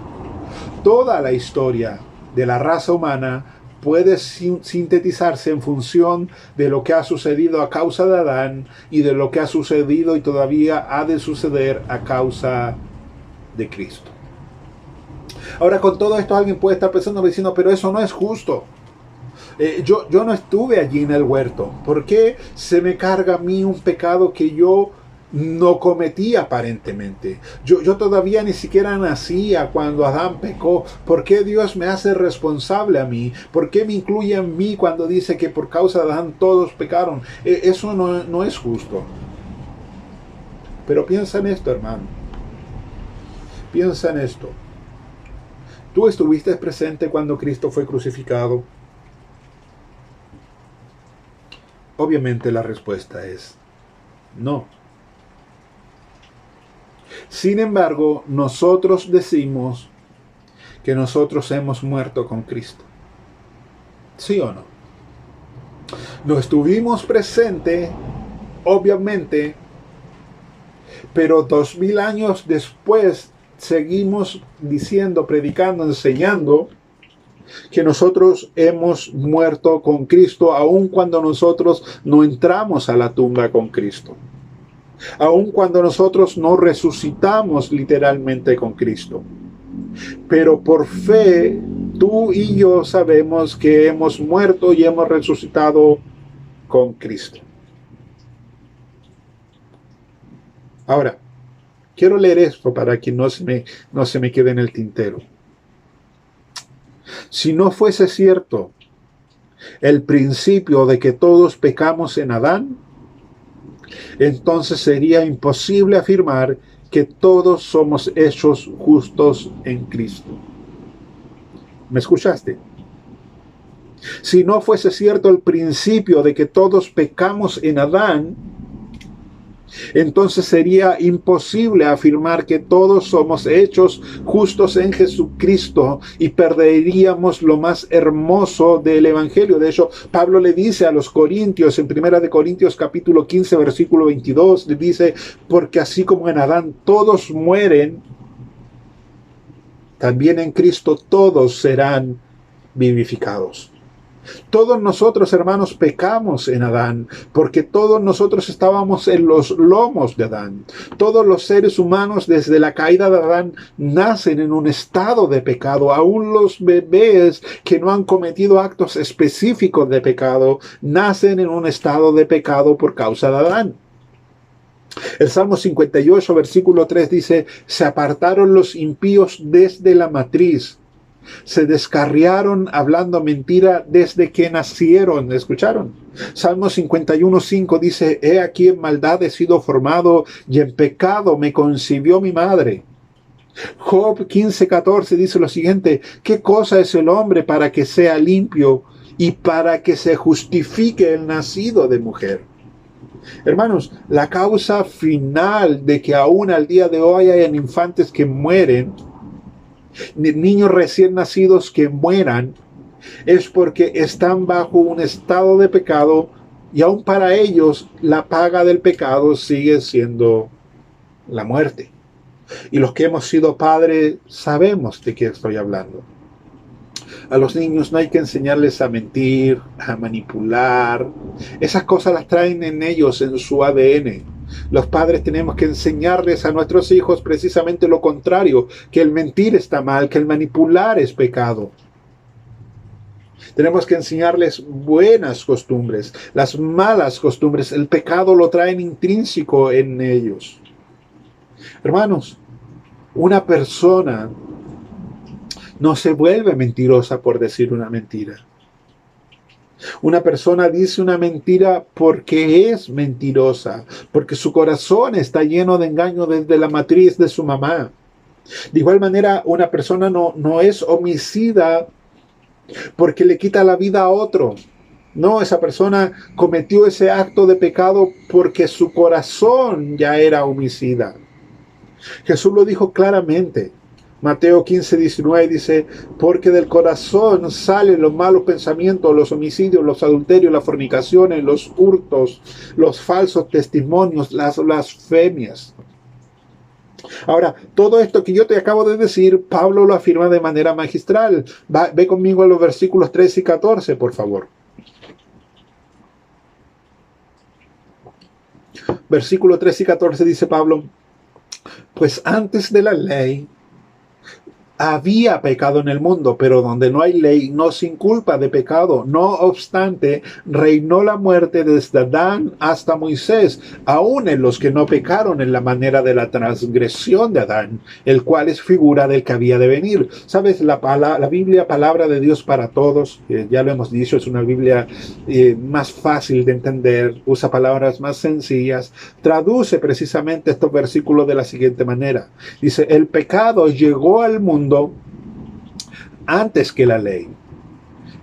Toda la historia de la raza humana puede sintetizarse en función de lo que ha sucedido a causa de Adán y de lo que ha sucedido y todavía ha de suceder a causa de Cristo. Ahora, con todo esto alguien puede estar pensando, diciendo, pero eso no es justo. Yo no estuve allí en el huerto. ¿Por qué se me carga a mí un pecado que yo no cometí aparentemente? Yo todavía ni siquiera nacía cuando Adán pecó. ¿Por qué Dios me hace responsable a mí? ¿Por qué me incluye a mí cuando dice que por causa de Adán todos pecaron? Eso no es justo. Pero piensa en esto, hermano. Piensa en esto. ¿Tú estuviste presente cuando Cristo fue crucificado? Obviamente la respuesta es no. Sin embargo, nosotros decimos que nosotros hemos muerto con Cristo. ¿Sí o no? No estuvimos presentes, obviamente, pero 2000 años después seguimos diciendo, predicando, enseñando que nosotros hemos muerto con Cristo, aun cuando nosotros no entramos a la tumba con Cristo. aun cuando nosotros no resucitamos literalmente con Cristo. Pero por fe, tú y yo sabemos que hemos muerto y hemos resucitado con Cristo. Ahora, quiero leer esto para que no se me quede en el tintero. Si no fuese cierto el principio de que todos pecamos en Adán, entonces sería imposible afirmar que todos somos hechos justos en Cristo. ¿Me escuchaste? Si no fuese cierto el principio de que todos pecamos en Adán, entonces sería imposible afirmar que todos somos hechos justos en Jesucristo y perderíamos lo más hermoso del Evangelio. De hecho, Pablo le dice a los corintios, en 1 Corintios capítulo 15, versículo 22, le dice, porque así como en Adán todos mueren, también en Cristo todos serán vivificados. Todos nosotros, hermanos, pecamos en Adán, porque todos nosotros estábamos en los lomos de Adán. Todos los seres humanos desde la caída de Adán nacen en un estado de pecado. Aún los bebés que no han cometido actos específicos de pecado, nacen en un estado de pecado por causa de Adán. El Salmo 58, versículo 3 dice, se apartaron los impíos desde la matriz. Se descarriaron hablando mentira desde que nacieron. ¿Escucharon? Salmo 51:5 dice, he aquí en maldad he sido formado y en pecado me concibió mi madre. Job 15:14 dice lo siguiente, ¿qué cosa es el hombre para que sea limpio y para que se justifique el nacido de mujer? Hermanos, la causa final de que aún al día de hoy hayan infantes que mueren, niños recién nacidos que mueran, es porque están bajo un estado de pecado y aún para ellos la paga del pecado sigue siendo la muerte. Y los que hemos sido padres sabemos de qué estoy hablando. A los niños no hay que enseñarles a mentir, a manipular. Esas cosas las traen en ellos, en su ADN. Los padres tenemos que enseñarles a nuestros hijos precisamente lo contrario, que el mentir está mal, que el manipular es pecado. Tenemos que enseñarles buenas costumbres, las malas costumbres, el pecado lo traen intrínseco en ellos. Hermanos, una persona no se vuelve mentirosa por decir una mentira. Una persona dice una mentira porque es mentirosa, porque su corazón está lleno de engaño desde la matriz de su mamá. De igual manera, una persona no es homicida porque le quita la vida a otro. No, esa persona cometió ese acto de pecado porque su corazón ya era homicida. Jesús lo dijo claramente. Mateo 15:19 dice, porque del corazón salen los malos pensamientos, los homicidios, los adulterios, las fornicaciones, los hurtos, los falsos testimonios, las blasfemias. Ahora, todo esto que yo te acabo de decir, Pablo lo afirma de manera magistral. Ve conmigo a los versículos 13 y 14, por favor. Versículo 13 y 14 dice Pablo, pues antes de la ley había pecado en el mundo, pero donde no hay ley no se inculpa de pecado. No obstante, reinó la muerte desde Adán hasta Moisés, aun en los que no pecaron en la manera de la transgresión de Adán, el cual es figura del que había de venir. ¿Sabes? La Biblia, palabra de Dios para todos, ya lo hemos dicho, es una Biblia más fácil de entender, usa palabras más sencillas, traduce precisamente estos versículos de la siguiente manera. Dice, el pecado llegó al mundo antes que la ley,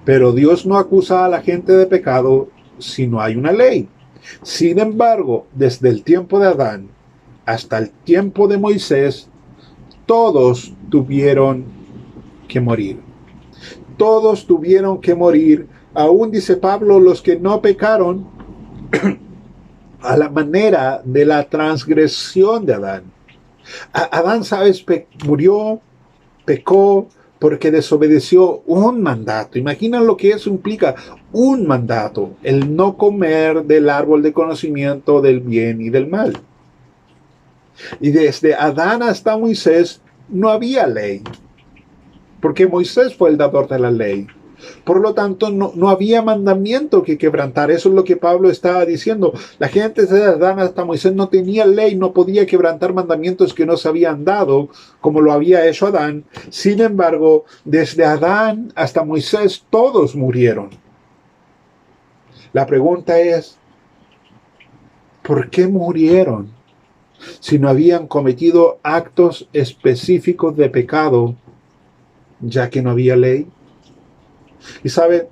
pero Dios no acusa a la gente de pecado si no hay una ley. Sin embargo, desde el tiempo de Adán hasta el tiempo de Moisés, todos tuvieron que morir. Todos tuvieron que morir, aún dice Pablo, los que no pecaron a la manera de la transgresión de Adán. Adán, ¿sabes? Murió, pecó porque desobedeció un mandato. Imaginen lo que eso implica, un mandato, el no comer del árbol de conocimiento del bien y del mal. Y desde Adán hasta Moisés no había ley, porque Moisés fue el dador de la ley. Por lo tanto, no había mandamiento que quebrantar. Eso es lo que Pablo estaba diciendo. La gente desde Adán hasta Moisés no tenía ley, no podía quebrantar mandamientos que no se habían dado, como lo había hecho Adán. Sin embargo, desde Adán hasta Moisés todos murieron. La pregunta es, ¿por qué murieron si no habían cometido actos específicos de pecado, ya que no había ley? Y sabe,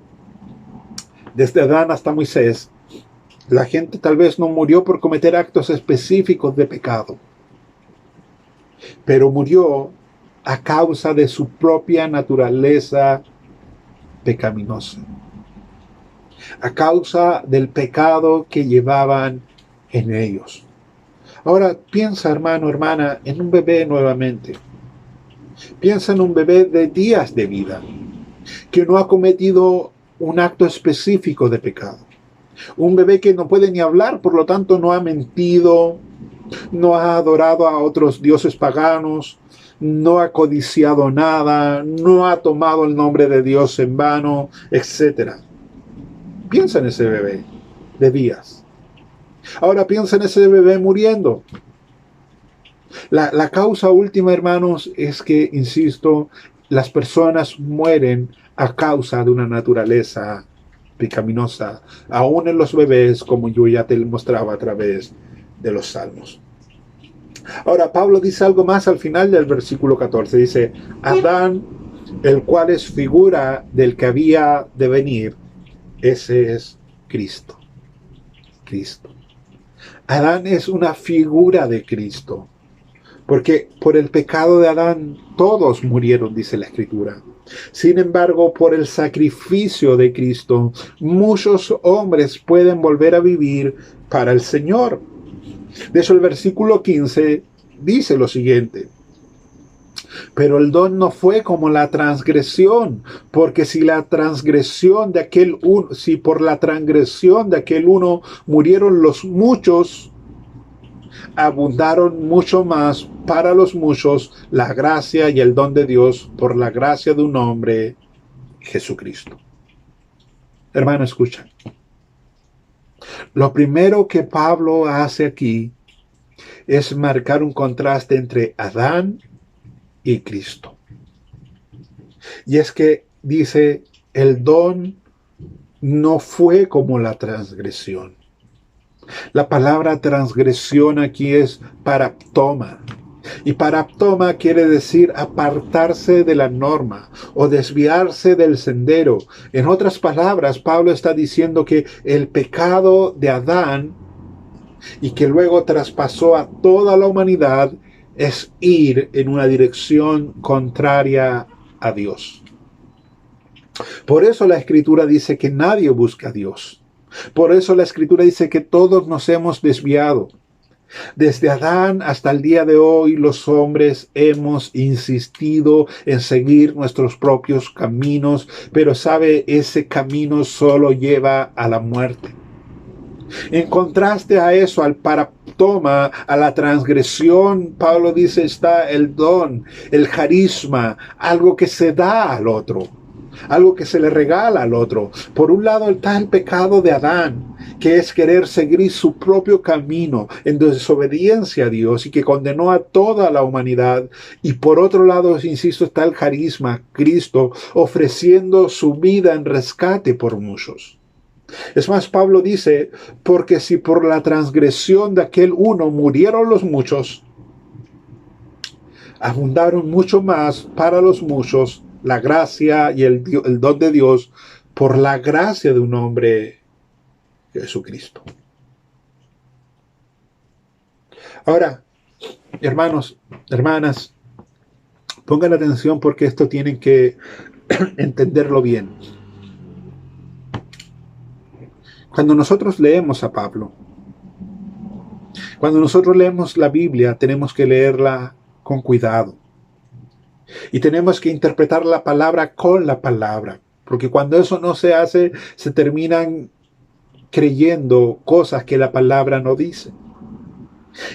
desde Adán hasta Moisés, la gente tal vez no murió por cometer actos específicos de pecado, pero murió a causa de su propia naturaleza pecaminosa, a causa del pecado que llevaban en ellos. Ahora piensa, hermano, hermana, en un bebé nuevamente. Piensa en un bebé de días de vida, que no ha cometido un acto específico de pecado. Un bebé que no puede ni hablar, por lo tanto no ha mentido, no ha adorado a otros dioses paganos, no ha codiciado nada, no ha tomado el nombre de Dios en vano, etc. Piensa en ese bebé de días. Ahora piensa en ese bebé muriendo. La causa última, hermanos, es que, insisto, las personas mueren a causa de una naturaleza pecaminosa, aún en los bebés, como yo ya te mostraba a través de los salmos. Ahora, Pablo dice algo más al final del versículo 14. Dice, Adán, el cual es figura del que había de venir, ese es Cristo. Cristo. Adán es una figura de Cristo, porque por el pecado de Adán todos murieron, dice la Escritura. Sin embargo, por el sacrificio de Cristo, muchos hombres pueden volver a vivir para el Señor. De hecho, el versículo 15 dice lo siguiente: pero el don no fue como la transgresión, porque si por la transgresión de aquel uno murieron los muchos, abundaron mucho más para los muchos la gracia y el don de Dios por la gracia de un hombre, Jesucristo. Hermano, escucha. Lo primero que Pablo hace aquí es marcar un contraste entre Adán y Cristo. Y es que dice, el don no fue como la transgresión. La palabra transgresión aquí es paraptoma. Y paraptoma quiere decir apartarse de la norma o desviarse del sendero. En otras palabras, Pablo está diciendo que el pecado de Adán, y que luego traspasó a toda la humanidad, es ir en una dirección contraria a Dios. Por eso la Escritura dice que nadie busca a Dios. Por eso la Escritura dice que todos nos hemos desviado. Desde Adán hasta el día de hoy, los hombres hemos insistido en seguir nuestros propios caminos, pero sabe, ese camino solo lleva a la muerte. En contraste a eso, al paraptoma, a la transgresión, Pablo dice, está el don, el carisma, algo que se da al otro, algo que se le regala al otro. Por un lado está el pecado de Adán, que es querer seguir su propio camino en desobediencia a Dios y que condenó a toda la humanidad. Y por otro lado, insisto, está el carisma, Cristo, ofreciendo su vida en rescate por muchos. Es más, Pablo dice, porque si por la transgresión de aquel uno murieron los muchos, abundaron mucho más para los muchos la gracia y el don de Dios por la gracia de un hombre, Jesucristo. Ahora, hermanos, hermanas, pongan atención porque esto tienen que entenderlo bien. Cuando nosotros leemos a Pablo, cuando nosotros leemos la Biblia, tenemos que leerla con cuidado. Y tenemos que interpretar la palabra con la palabra. Porque cuando eso no se hace, se terminan creyendo cosas que la palabra no dice.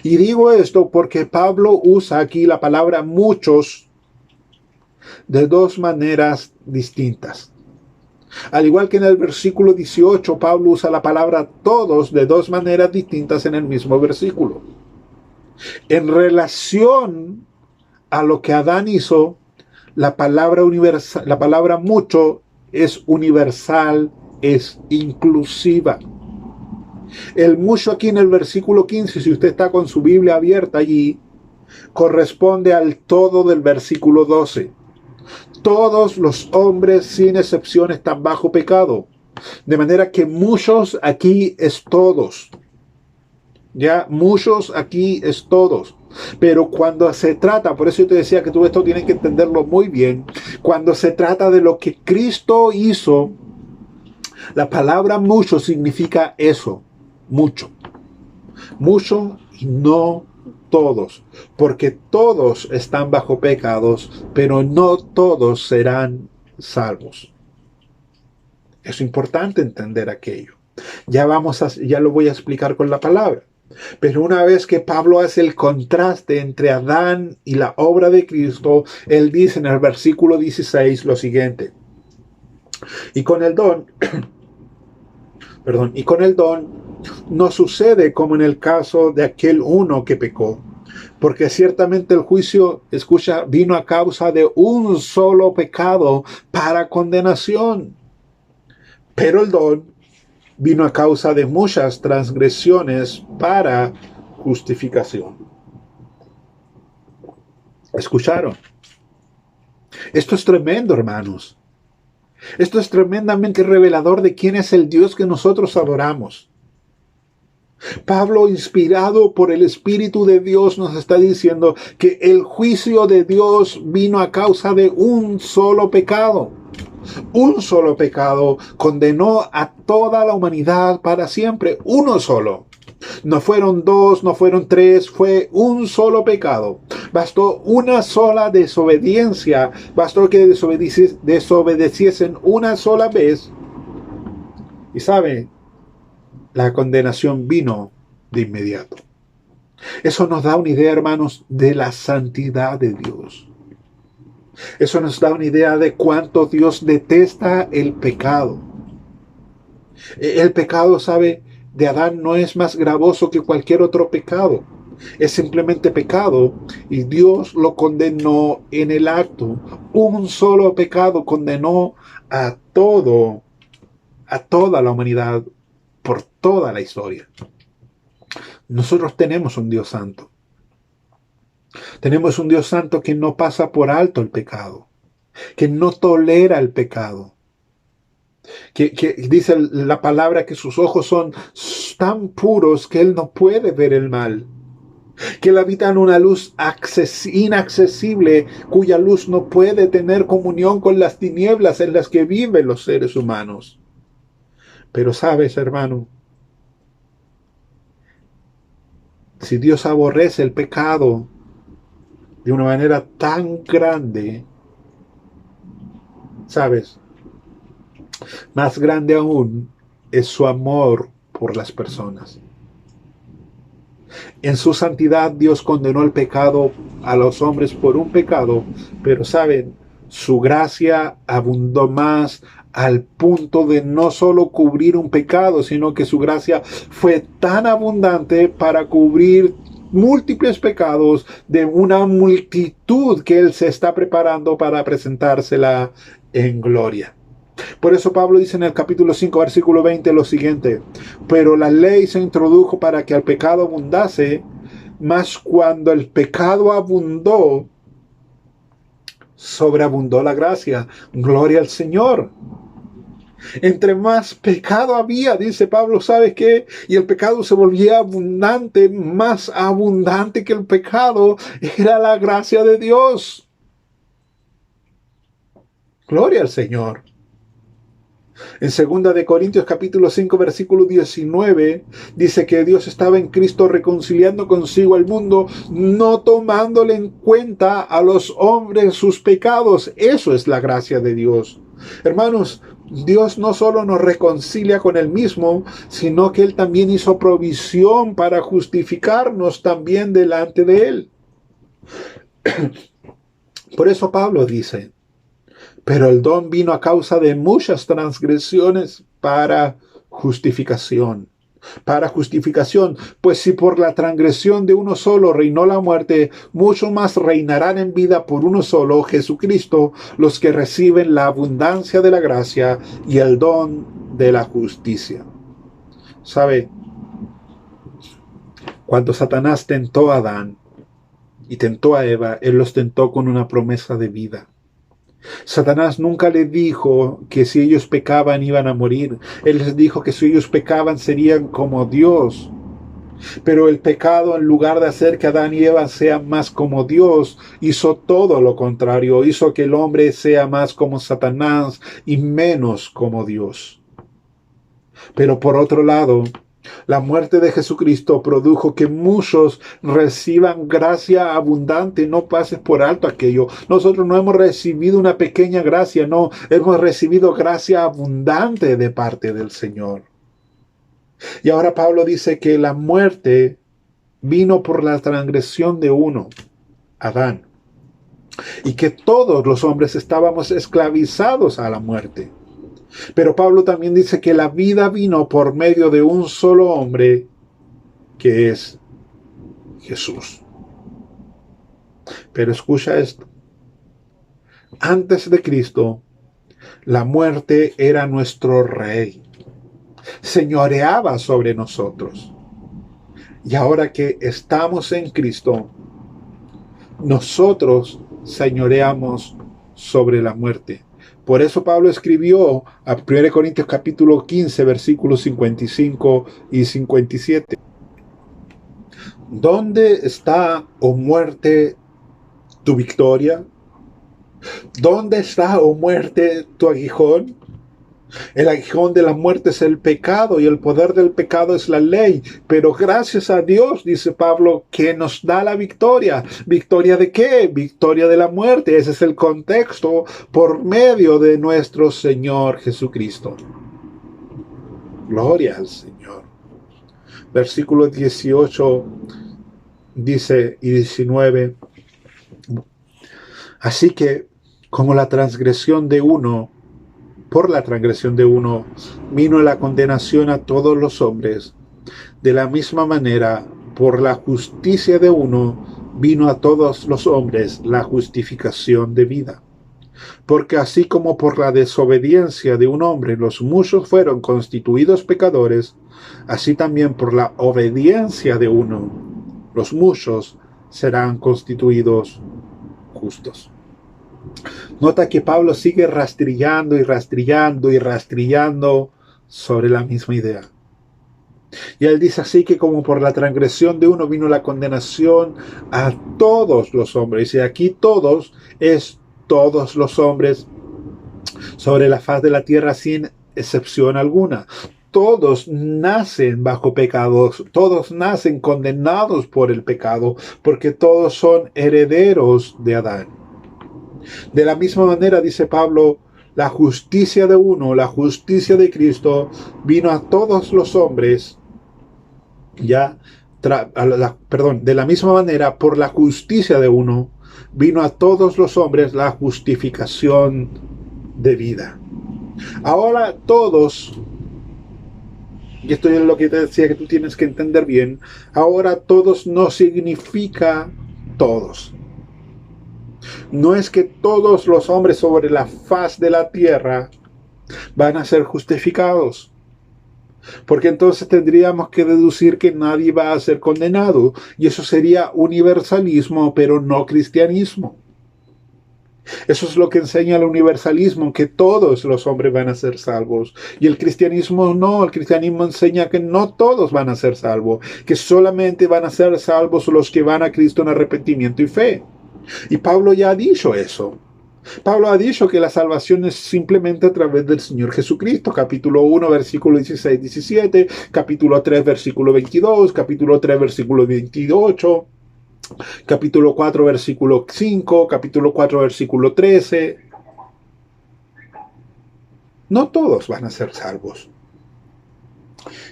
Y digo esto porque Pablo usa aquí la palabra muchos de dos maneras distintas. Al igual que en el versículo 18, Pablo usa la palabra todos de dos maneras distintas en el mismo versículo. En relación a lo que Adán hizo, la palabra universal, la palabra mucho es universal, es inclusiva. El mucho aquí en el versículo 15, si usted está con su Biblia abierta allí, corresponde al todo del versículo 12. Todos los hombres sin excepción están bajo pecado. De manera que muchos aquí es todos. Ya, muchos aquí es todos. Pero cuando se trata, por eso yo te decía que tú esto tienes que entenderlo muy bien, cuando se trata de lo que Cristo hizo, la palabra mucho significa eso, mucho. Mucho y no todos, porque todos están bajo pecados, pero no todos serán salvos. Es importante entender aquello. Ya lo voy a explicar con la palabra. Pero una vez que Pablo hace el contraste entre Adán y la obra de Cristo, él dice en el versículo 16 lo siguiente: y con el don no sucede como en el caso de aquel uno que pecó, porque ciertamente el juicio, vino a causa de un solo pecado para condenación, pero el don vino a causa de muchas transgresiones para justificación. ¿Escucharon? Esto es tremendo, hermanos. Esto es tremendamente revelador de quién es el Dios que nosotros adoramos. Pablo, inspirado por el Espíritu de Dios, nos está diciendo que el juicio de Dios vino a causa de un solo pecado. Un solo pecado condenó a toda la humanidad para siempre. Uno solo. No fueron dos, no fueron tres, fue un solo pecado. Bastó una sola desobediencia, bastó que desobedeciesen una sola vez. Y sabe, la condenación vino de inmediato. Eso nos da una idea, hermanos, de la santidad de Dios. Eso nos da una idea de cuánto Dios detesta el pecado. El pecado, sabe, de Adán no es más gravoso que cualquier otro pecado. Es simplemente pecado y Dios lo condenó en el acto. Un solo pecado condenó a toda la humanidad por toda la historia. Nosotros tenemos un Dios santo. Tenemos un Dios santo que no pasa por alto el pecado, que no tolera el pecado, que dice la palabra que sus ojos son tan puros que Él no puede ver el mal, que Él habita en una luz inaccesible, cuya luz no puede tener comunión con las tinieblas en las que viven los seres humanos. Pero sabes, hermano, si Dios aborrece el pecado de una manera tan grande, sabes, más grande aún es su amor por las personas. En su santidad Dios condenó el pecado a los hombres por un pecado, pero saben, su gracia abundó más al punto de no solo cubrir un pecado, sino que su gracia fue tan abundante para cubrir múltiples pecados de una multitud que Él se está preparando para presentársela en gloria. Por eso Pablo dice en el capítulo 5, versículo 20 lo siguiente: pero la ley se introdujo para que el pecado abundase, mas cuando el pecado abundó, sobreabundó la gracia. Gloria al Señor. Entre más pecado había, dice Pablo, ¿sabes qué? Y el pecado se volvía abundante, más abundante que el pecado era la gracia de Dios. Gloria al Señor. En 2 de Corintios capítulo 5 versículo 19 dice que Dios estaba en Cristo reconciliando consigo al mundo, no tomándole en cuenta a los hombres sus pecados. Eso es la gracia de Dios. Hermanos, Dios no solo nos reconcilia con Él mismo, sino que Él también hizo provisión para justificarnos también delante de Él. Por eso Pablo dice, pero el don vino a causa de muchas transgresiones para justificación. Para justificación, pues si por la transgresión de uno solo reinó la muerte, mucho más reinarán en vida por uno solo, Jesucristo, los que reciben la abundancia de la gracia y el don de la justicia. ¿Sabe? Cuando Satanás tentó a Adán y tentó a Eva, él los tentó con una promesa de vida. Satanás nunca le dijo que si ellos pecaban iban a morir. Él les dijo que si ellos pecaban serían como Dios. Pero el pecado, en lugar de hacer que Adán y Eva sean más como Dios, hizo todo lo contrario. Hizo que el hombre sea más como Satanás y menos como Dios. Pero por otro lado, la muerte de Jesucristo produjo que muchos reciban gracia abundante. No pases por alto aquello. Nosotros no hemos recibido una pequeña gracia, no. Hemos recibido gracia abundante de parte del Señor. Y ahora Pablo dice que la muerte vino por la transgresión de uno, Adán. Y que todos los hombres estábamos esclavizados a la muerte. Pero Pablo también dice que la vida vino por medio de un solo hombre, que es Jesús. Pero escucha esto. Antes de Cristo, la muerte era nuestro rey. Señoreaba sobre nosotros. Y ahora que estamos en Cristo, nosotros señoreamos sobre la muerte. Por eso Pablo escribió a 1 Corintios capítulo 15, versículos 55 y 57. ¿Dónde está, oh muerte, tu victoria? ¿Dónde está, oh muerte, tu aguijón? El aguijón de la muerte es el pecado y el poder del pecado es la ley. Pero gracias a Dios, dice Pablo, que nos da la victoria. ¿Victoria de qué? Victoria de la muerte. Ese es el contexto, por medio de nuestro Señor Jesucristo. Gloria al Señor. Versículo 18 dice y 19. Así que, como la transgresión de uno, por la transgresión de uno, vino la condenación a todos los hombres. De la misma manera, por la justicia de uno, vino a todos los hombres la justificación de vida. Porque así como por la desobediencia de un hombre los muchos fueron constituidos pecadores, así también por la obediencia de uno, los muchos serán constituidos justos. Nota que Pablo sigue rastrillando y rastrillando y rastrillando sobre la misma idea. Y él dice así que como por la transgresión de uno vino la condenación a todos los hombres. Y aquí todos es todos los hombres sobre la faz de la tierra sin excepción alguna. Todos nacen bajo pecados, todos nacen condenados por el pecado, porque todos son herederos de Adán. De la misma manera, dice Pablo, la justicia de uno, la justicia de Cristo, vino a todos los hombres, de la misma manera, por la justicia de uno, vino a todos los hombres la justificación de vida. Ahora todos, y esto es lo que te decía que tú tienes que entender bien, ahora todos no significa todos. No es que todos los hombres sobre la faz de la tierra van a ser justificados. Porque entonces tendríamos que deducir que nadie va a ser condenado. Y eso sería universalismo, pero no cristianismo. Eso es lo que enseña el universalismo, que todos los hombres van a ser salvos. Y el cristianismo no, el cristianismo enseña que no todos van a ser salvos, que solamente van a ser salvos los que van a Cristo en arrepentimiento y fe. Y Pablo ya ha dicho eso. Pablo ha dicho que la salvación es simplemente a través del Señor Jesucristo. Capítulo 1, versículo 16-17, capítulo 3, versículo 22, capítulo 3, versículo 28, capítulo 4, versículo 5, capítulo 4, versículo 13. No todos van a ser salvos.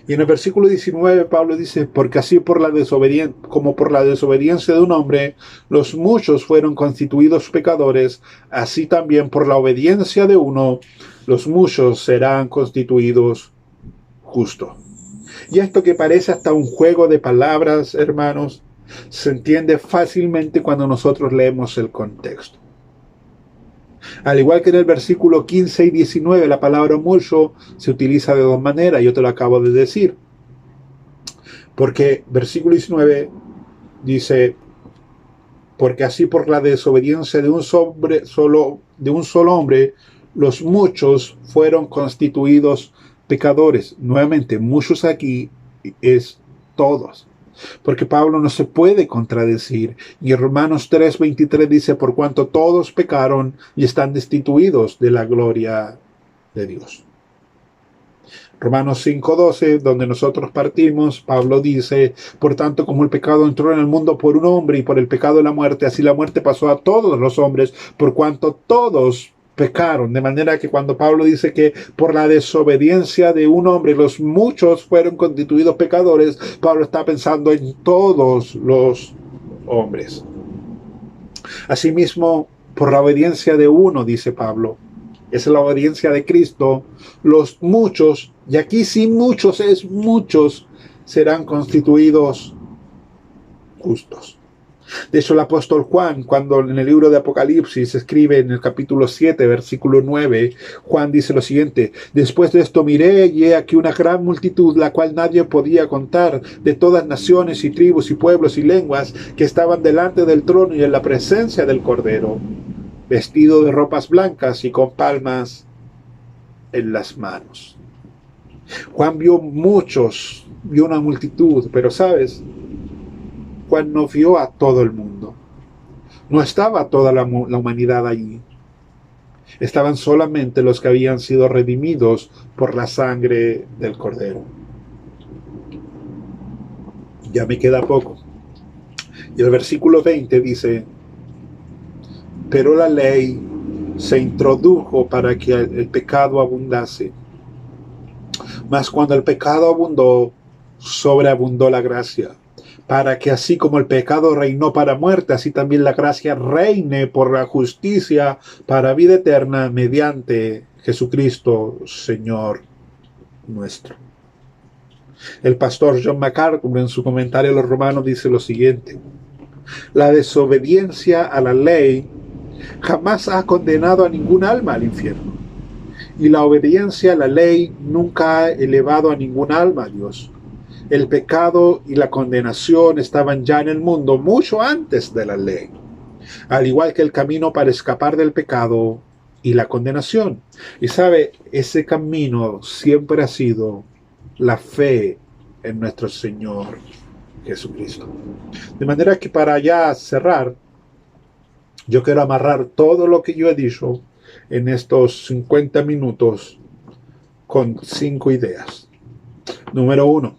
Y en el versículo 19 Pablo dice, porque así como por la desobediencia de un hombre, los muchos fueron constituidos pecadores, así también por la obediencia de uno, los muchos serán constituidos justos. Y esto que parece hasta un juego de palabras, hermanos, se entiende fácilmente cuando nosotros leemos el contexto. Al igual que en el versículo 15 y 19, la palabra mucho se utiliza de dos maneras, yo te lo acabo de decir. Porque versículo 19 dice, porque así por la desobediencia de un solo hombre, los muchos fueron constituidos pecadores. Nuevamente, muchos aquí es todos. Porque Pablo no se puede contradecir. Y en Romanos 3:23 dice, por cuanto todos pecaron y están destituidos de la gloria de Dios. Romanos 5:12, donde nosotros partimos, Pablo dice, por tanto como el pecado entró en el mundo por un hombre y por el pecado de la muerte, así la muerte pasó a todos los hombres, por cuanto todos pecaron. De manera que cuando Pablo dice que por la desobediencia de un hombre los muchos fueron constituidos pecadores, Pablo está pensando en todos los hombres. Asimismo, por la obediencia de uno, dice Pablo, es la obediencia de Cristo, los muchos, y aquí sí muchos es muchos, serán constituidos justos. De hecho, el apóstol Juan, cuando en el libro de Apocalipsis escribe en el capítulo 7, versículo 9, Juan dice lo siguiente, después de esto miré y he aquí una gran multitud, la cual nadie podía contar, de todas naciones y tribus y pueblos y lenguas, que estaban delante del trono y en la presencia del Cordero, vestido de ropas blancas y con palmas en las manos. Juan vio muchos, vio una multitud, pero ¿sabes? Juan no vio a todo el mundo. No estaba toda la humanidad allí. Estaban solamente los que habían sido redimidos por la sangre del Cordero. Ya me queda poco. Y el versículo 20 dice, pero la ley se introdujo para que el pecado abundase. Mas cuando el pecado abundó, sobreabundó la gracia, para que así como el pecado reinó para muerte, así también la gracia reine por la justicia para vida eterna mediante Jesucristo, Señor nuestro. El pastor John MacArthur en su comentario a los Romanos dice lo siguiente, la desobediencia a la ley jamás ha condenado a ningún alma al infierno, y la obediencia a la ley nunca ha elevado a ningún alma a Dios. El pecado y la condenación estaban ya en el mundo mucho antes de la ley, al igual que el camino para escapar del pecado y la condenación. Y sabe, ese camino siempre ha sido la fe en nuestro Señor Jesucristo. De manera que para ya cerrar, yo quiero amarrar todo lo que yo he dicho en estos 50 minutos con 5 ideas. Número 1.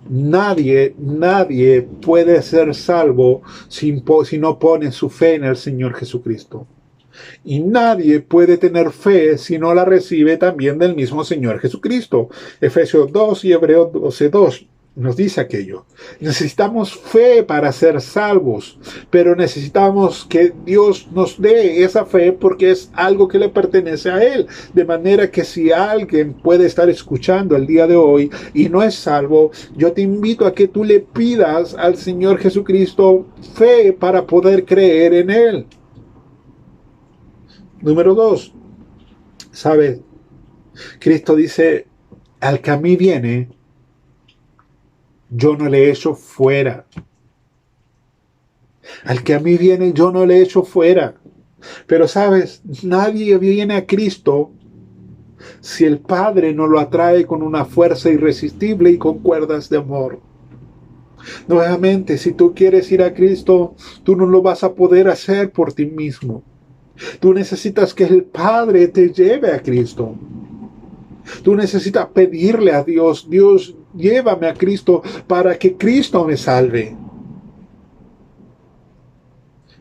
Nadie puede ser salvo si no pone su fe en el Señor Jesucristo. Y nadie puede tener fe si no la recibe también del mismo Señor Jesucristo. Efesios 2 y Hebreos 12:2 nos dice aquello. Necesitamos fe para ser salvos, pero necesitamos que Dios nos dé esa fe porque es algo que le pertenece a Él. De manera que si alguien puede estar escuchando el día de hoy y no es salvo, yo te invito a que tú le pidas al Señor Jesucristo fe para poder creer en Él. Número 2. ¿Sabes? Cristo dice, al que a mí viene, yo no le echo fuera. Al que a mí viene, yo no le echo fuera. Pero sabes, nadie viene a Cristo si el Padre no lo atrae con una fuerza irresistible y con cuerdas de amor. Nuevamente, si tú quieres ir a Cristo, tú no lo vas a poder hacer por ti mismo. Tú necesitas que el Padre te lleve a Cristo. Tú necesitas pedirle a Dios, Dios, llévame a Cristo para que Cristo me salve.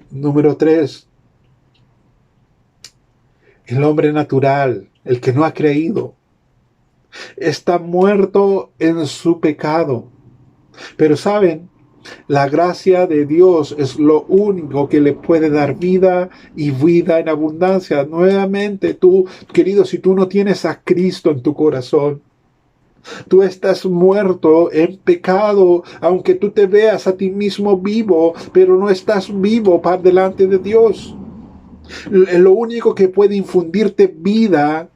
Número 3. El hombre natural, el que no ha creído, está muerto en su pecado. Pero saben, la gracia de Dios es lo único que le puede dar vida y vida en abundancia. Nuevamente, tú, querido, si tú no tienes a Cristo en tu corazón, tú estás muerto en pecado, aunque tú te veas a ti mismo vivo, pero no estás vivo para delante de Dios. Lo único que puede infundirte vida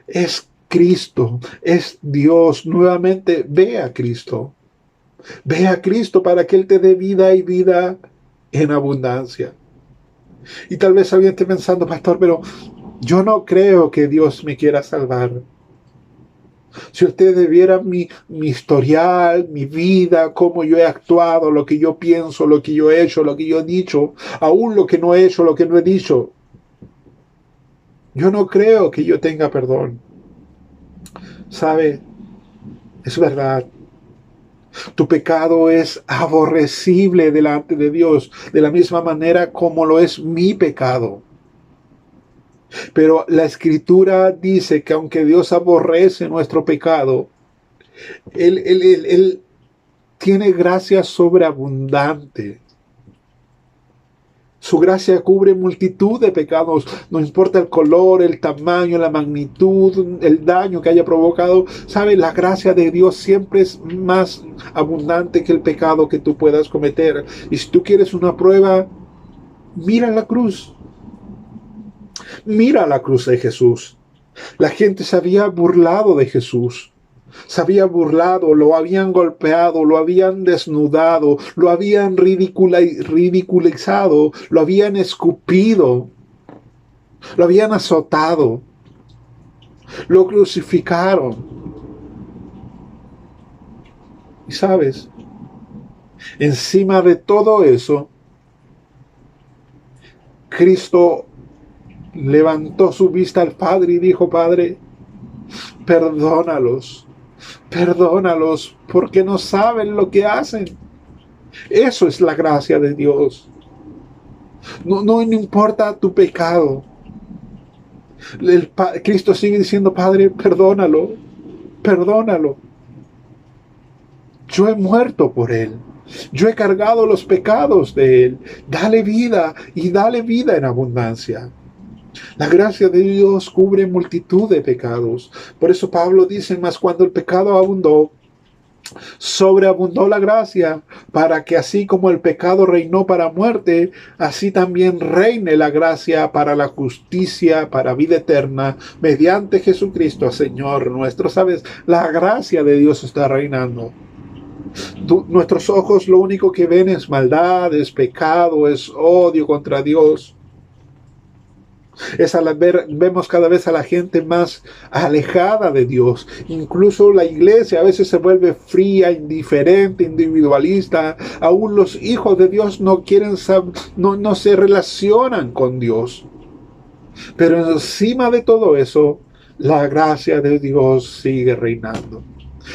es Cristo, es Dios. Nuevamente, ve a Cristo. Ve a Cristo para que Él te dé vida y vida en abundancia. Y tal vez alguien esté pensando, pastor, pero yo no creo que Dios me quiera salvar. Si ustedes vieran mi historial, mi vida, cómo yo he actuado, lo que yo pienso, lo que yo he hecho, lo que yo he dicho, aún lo que no he hecho, lo que no he dicho, yo no creo que yo tenga perdón. ¿Sabe? Es verdad. Tu pecado es aborrecible delante de Dios, de la misma manera como lo es mi pecado. Pero la Escritura dice que aunque Dios aborrece nuestro pecado, Él tiene gracia sobreabundante. Su gracia cubre multitud de pecados, no importa el color, el tamaño, la magnitud, el daño que haya provocado. ¿Sabe? La gracia de Dios siempre es más abundante que el pecado que tú puedas cometer. Y si tú quieres una prueba, mira la cruz. Mira la cruz de Jesús. La gente se había burlado de Jesús. Se había burlado, lo habían golpeado, lo habían desnudado, lo habían ridiculizado, lo habían escupido, lo habían azotado, lo crucificaron. Y sabes, encima de todo eso, Cristo levantó su vista al Padre y dijo: Padre, perdónalos, porque no saben lo que hacen. Eso es la gracia de Dios. No importa tu pecado. Cristo sigue diciendo: Padre, perdónalo. Yo he muerto por él. Yo he cargado los pecados de él. Dale vida y dale vida en abundancia. La gracia de Dios cubre multitud de pecados. Por eso Pablo dice: mas cuando el pecado abundó, sobreabundó la gracia, para que así como el pecado reinó para muerte, así también reine la gracia para la justicia, para vida eterna, mediante Jesucristo, Señor nuestro. ¿Sabes? La gracia de Dios está reinando. Nuestros ojos lo único que ven es maldad, es pecado, es odio contra Dios. Vemos cada vez a la gente más alejada de Dios. Incluso la iglesia a veces se vuelve fría, indiferente, individualista. Aún los hijos de Dios no quieren no se relacionan con Dios. Pero encima de todo eso, la gracia de Dios sigue reinando.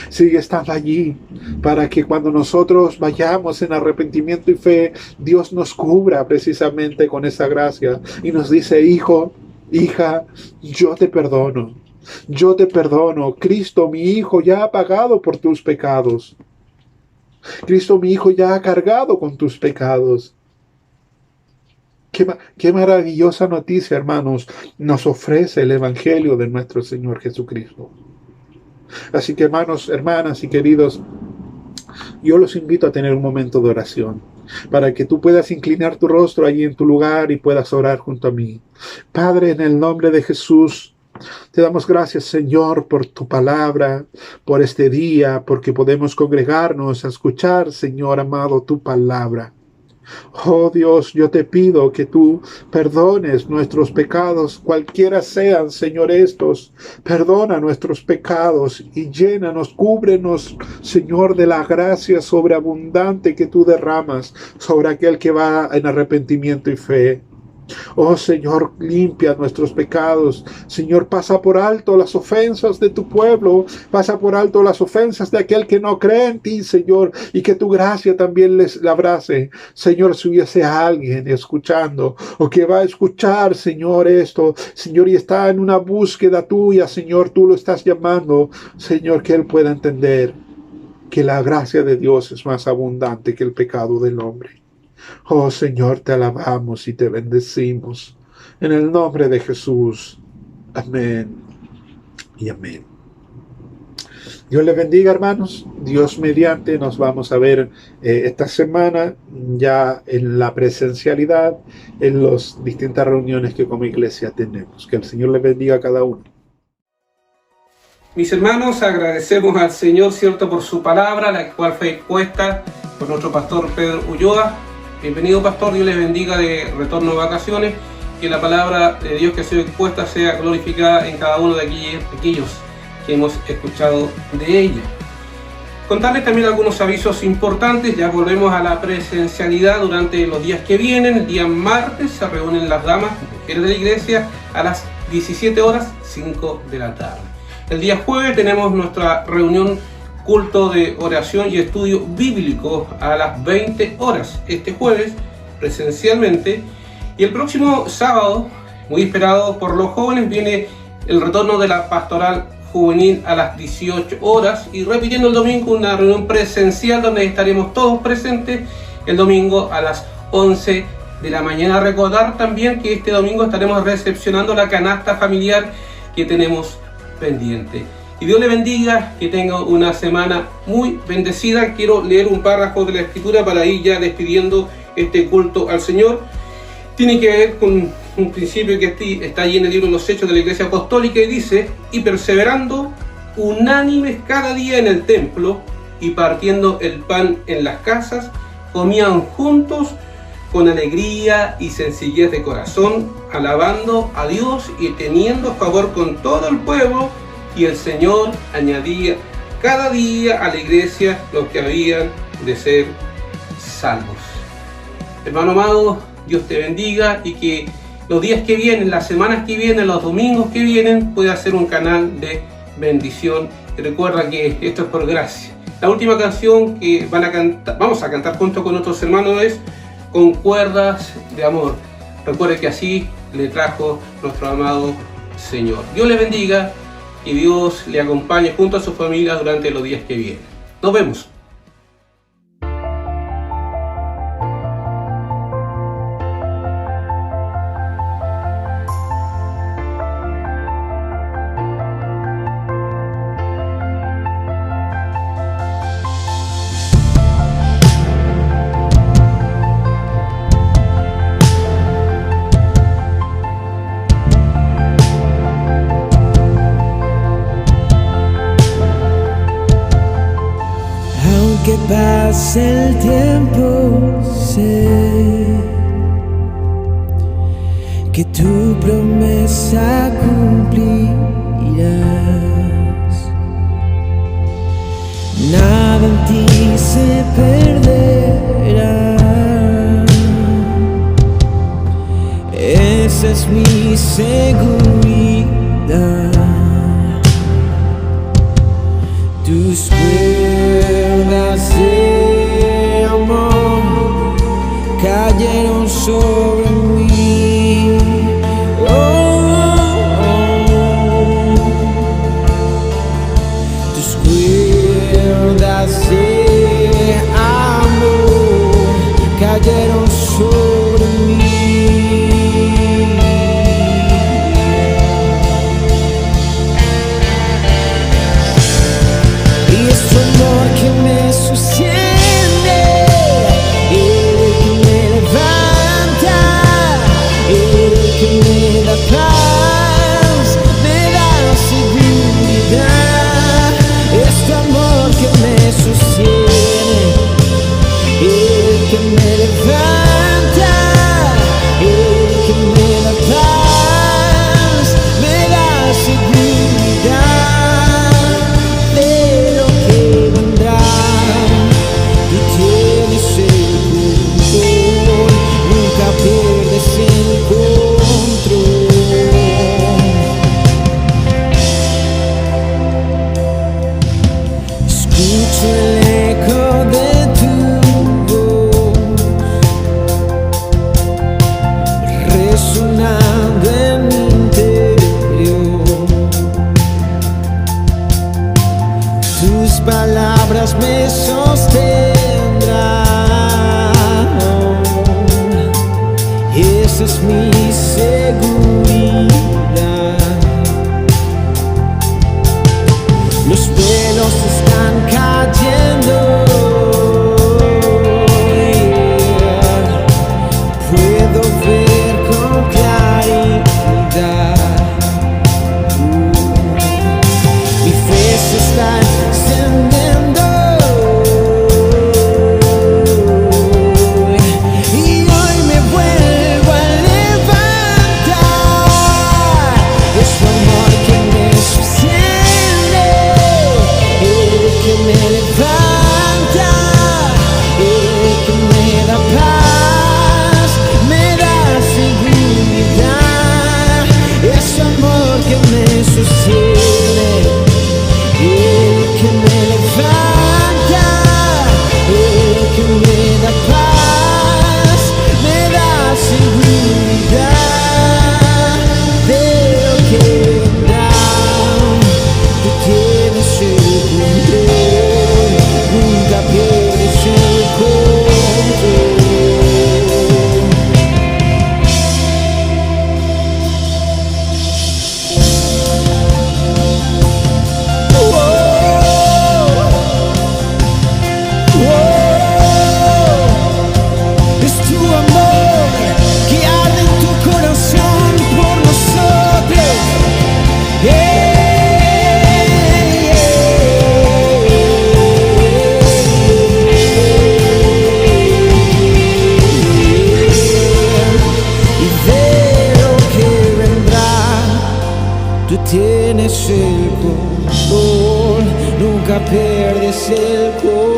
Sigue estando allí para que cuando nosotros vayamos en arrepentimiento y fe, Dios nos cubra precisamente con esa gracia y nos dice: hijo, hija, yo te perdono. Cristo, mi hijo, ya ha pagado por tus pecados. Cristo, mi hijo, ya ha cargado con tus pecados. Qué maravillosa noticia, hermanos, nos ofrece el Evangelio de nuestro Señor Jesucristo. Así que, hermanos, hermanas y queridos, yo los invito a tener un momento de oración para que tú puedas inclinar tu rostro allí en tu lugar y puedas orar junto a mí. Padre, en el nombre de Jesús, te damos gracias, Señor, por tu palabra, por este día, porque podemos congregarnos a escuchar, Señor amado, tu palabra. Oh Dios, yo te pido que tú perdones nuestros pecados, cualquiera sean, Señor, estos. Perdona nuestros pecados y llénanos, cúbrenos, Señor, de la gracia sobreabundante que tú derramas sobre aquel que va en arrepentimiento y fe. Oh Señor, limpia nuestros pecados. Señor, pasa por alto las ofensas de tu pueblo. Pasa por alto las ofensas de aquel que no cree en ti, Señor. Y que tu gracia también les abrace. Señor, si hubiese alguien escuchando o que va a escuchar, Señor, esto, Señor, y está en una búsqueda tuya, Señor, tú lo estás llamando, Señor, que él pueda entender que la gracia de Dios es más abundante que el pecado del hombre. Oh Señor, te alabamos y te bendecimos. En el nombre de Jesús. Amén y amén. Dios les bendiga, hermanos. Dios mediante, nos vamos a ver esta semana ya en la presencialidad, en las distintas reuniones que como iglesia tenemos. Que el Señor les bendiga a cada uno. Mis hermanos, agradecemos al Señor, cierto, por su palabra, la cual fue expuesta por nuestro pastor Pedro Ulloa. Bienvenido, pastor, Dios les bendiga de retorno de vacaciones. Que la palabra de Dios que ha sido expuesta sea glorificada en cada uno de aquellos que hemos escuchado de ella. Contarles también algunos avisos importantes. Ya volvemos a la presencialidad durante los días que vienen. El día martes se reúnen las damas, mujeres de la iglesia, a las 17 horas, 5 de la tarde. El día jueves tenemos nuestra reunión culto de oración y estudio bíblico a las 20 horas. Este jueves, presencialmente. Y el próximo sábado, muy esperado por los jóvenes, viene el retorno de la pastoral juvenil a las 18 horas. Y repitiendo el domingo, una reunión presencial donde estaremos todos presentes el domingo a las 11 de la mañana. Recordar también que este domingo estaremos recepcionando la canasta familiar que tenemos pendiente. Y Dios le bendiga, que tenga una semana muy bendecida. Quiero leer un párrafo de la Escritura para ir ya despidiendo este culto al Señor. Tiene que ver con un principio que está ahí en el libro de los Hechos de la Iglesia Apostólica y dice: y perseverando unánimes cada día en el templo y partiendo el pan en las casas, comían juntos con alegría y sencillez de corazón, alabando a Dios y teniendo favor con todo el pueblo, y el Señor añadía cada día a la iglesia los que habían de ser salvos. Hermano amado, Dios te bendiga y que los días que vienen, las semanas que vienen, los domingos que vienen, pueda ser un canal de bendición. Y recuerda que esto es por gracia. La última canción que vamos a cantar junto con otros hermanos es Con cuerdas de amor. Recuerde que así le trajo nuestro amado Señor. Dios le bendiga y Dios le acompañe junto a su familia durante los días que vienen. Nos vemos. Que pase el tiempo, sé que tu promesa cumplirás. Nada en ti se perderá. Esa es mi seguridad. Tus cuerdas de amor cayeron sobre mí. Oh, oh, oh. Tus cuerdas de amor cayeron sobre mí. alas me sostendrán. Esa es mi seguridad. Los velos están cayendo. Puedo ver con claridad. Mi fe se está encendiendo. Y hoy me vuelvo a levantar. Es tu amor que me sostiene, el que me levanta, el que me da paz, me da seguridad. Es tu amor que me sostiene, el que me levanta, el que me da paz, me da seguridad de lo que vendrá. Tú tienes el control, nunca pierdes el control. Es tu amor que arde en tu corazón por nosotros. Y de lo que vendrá, tú tienes el control, nunca pierdes el control.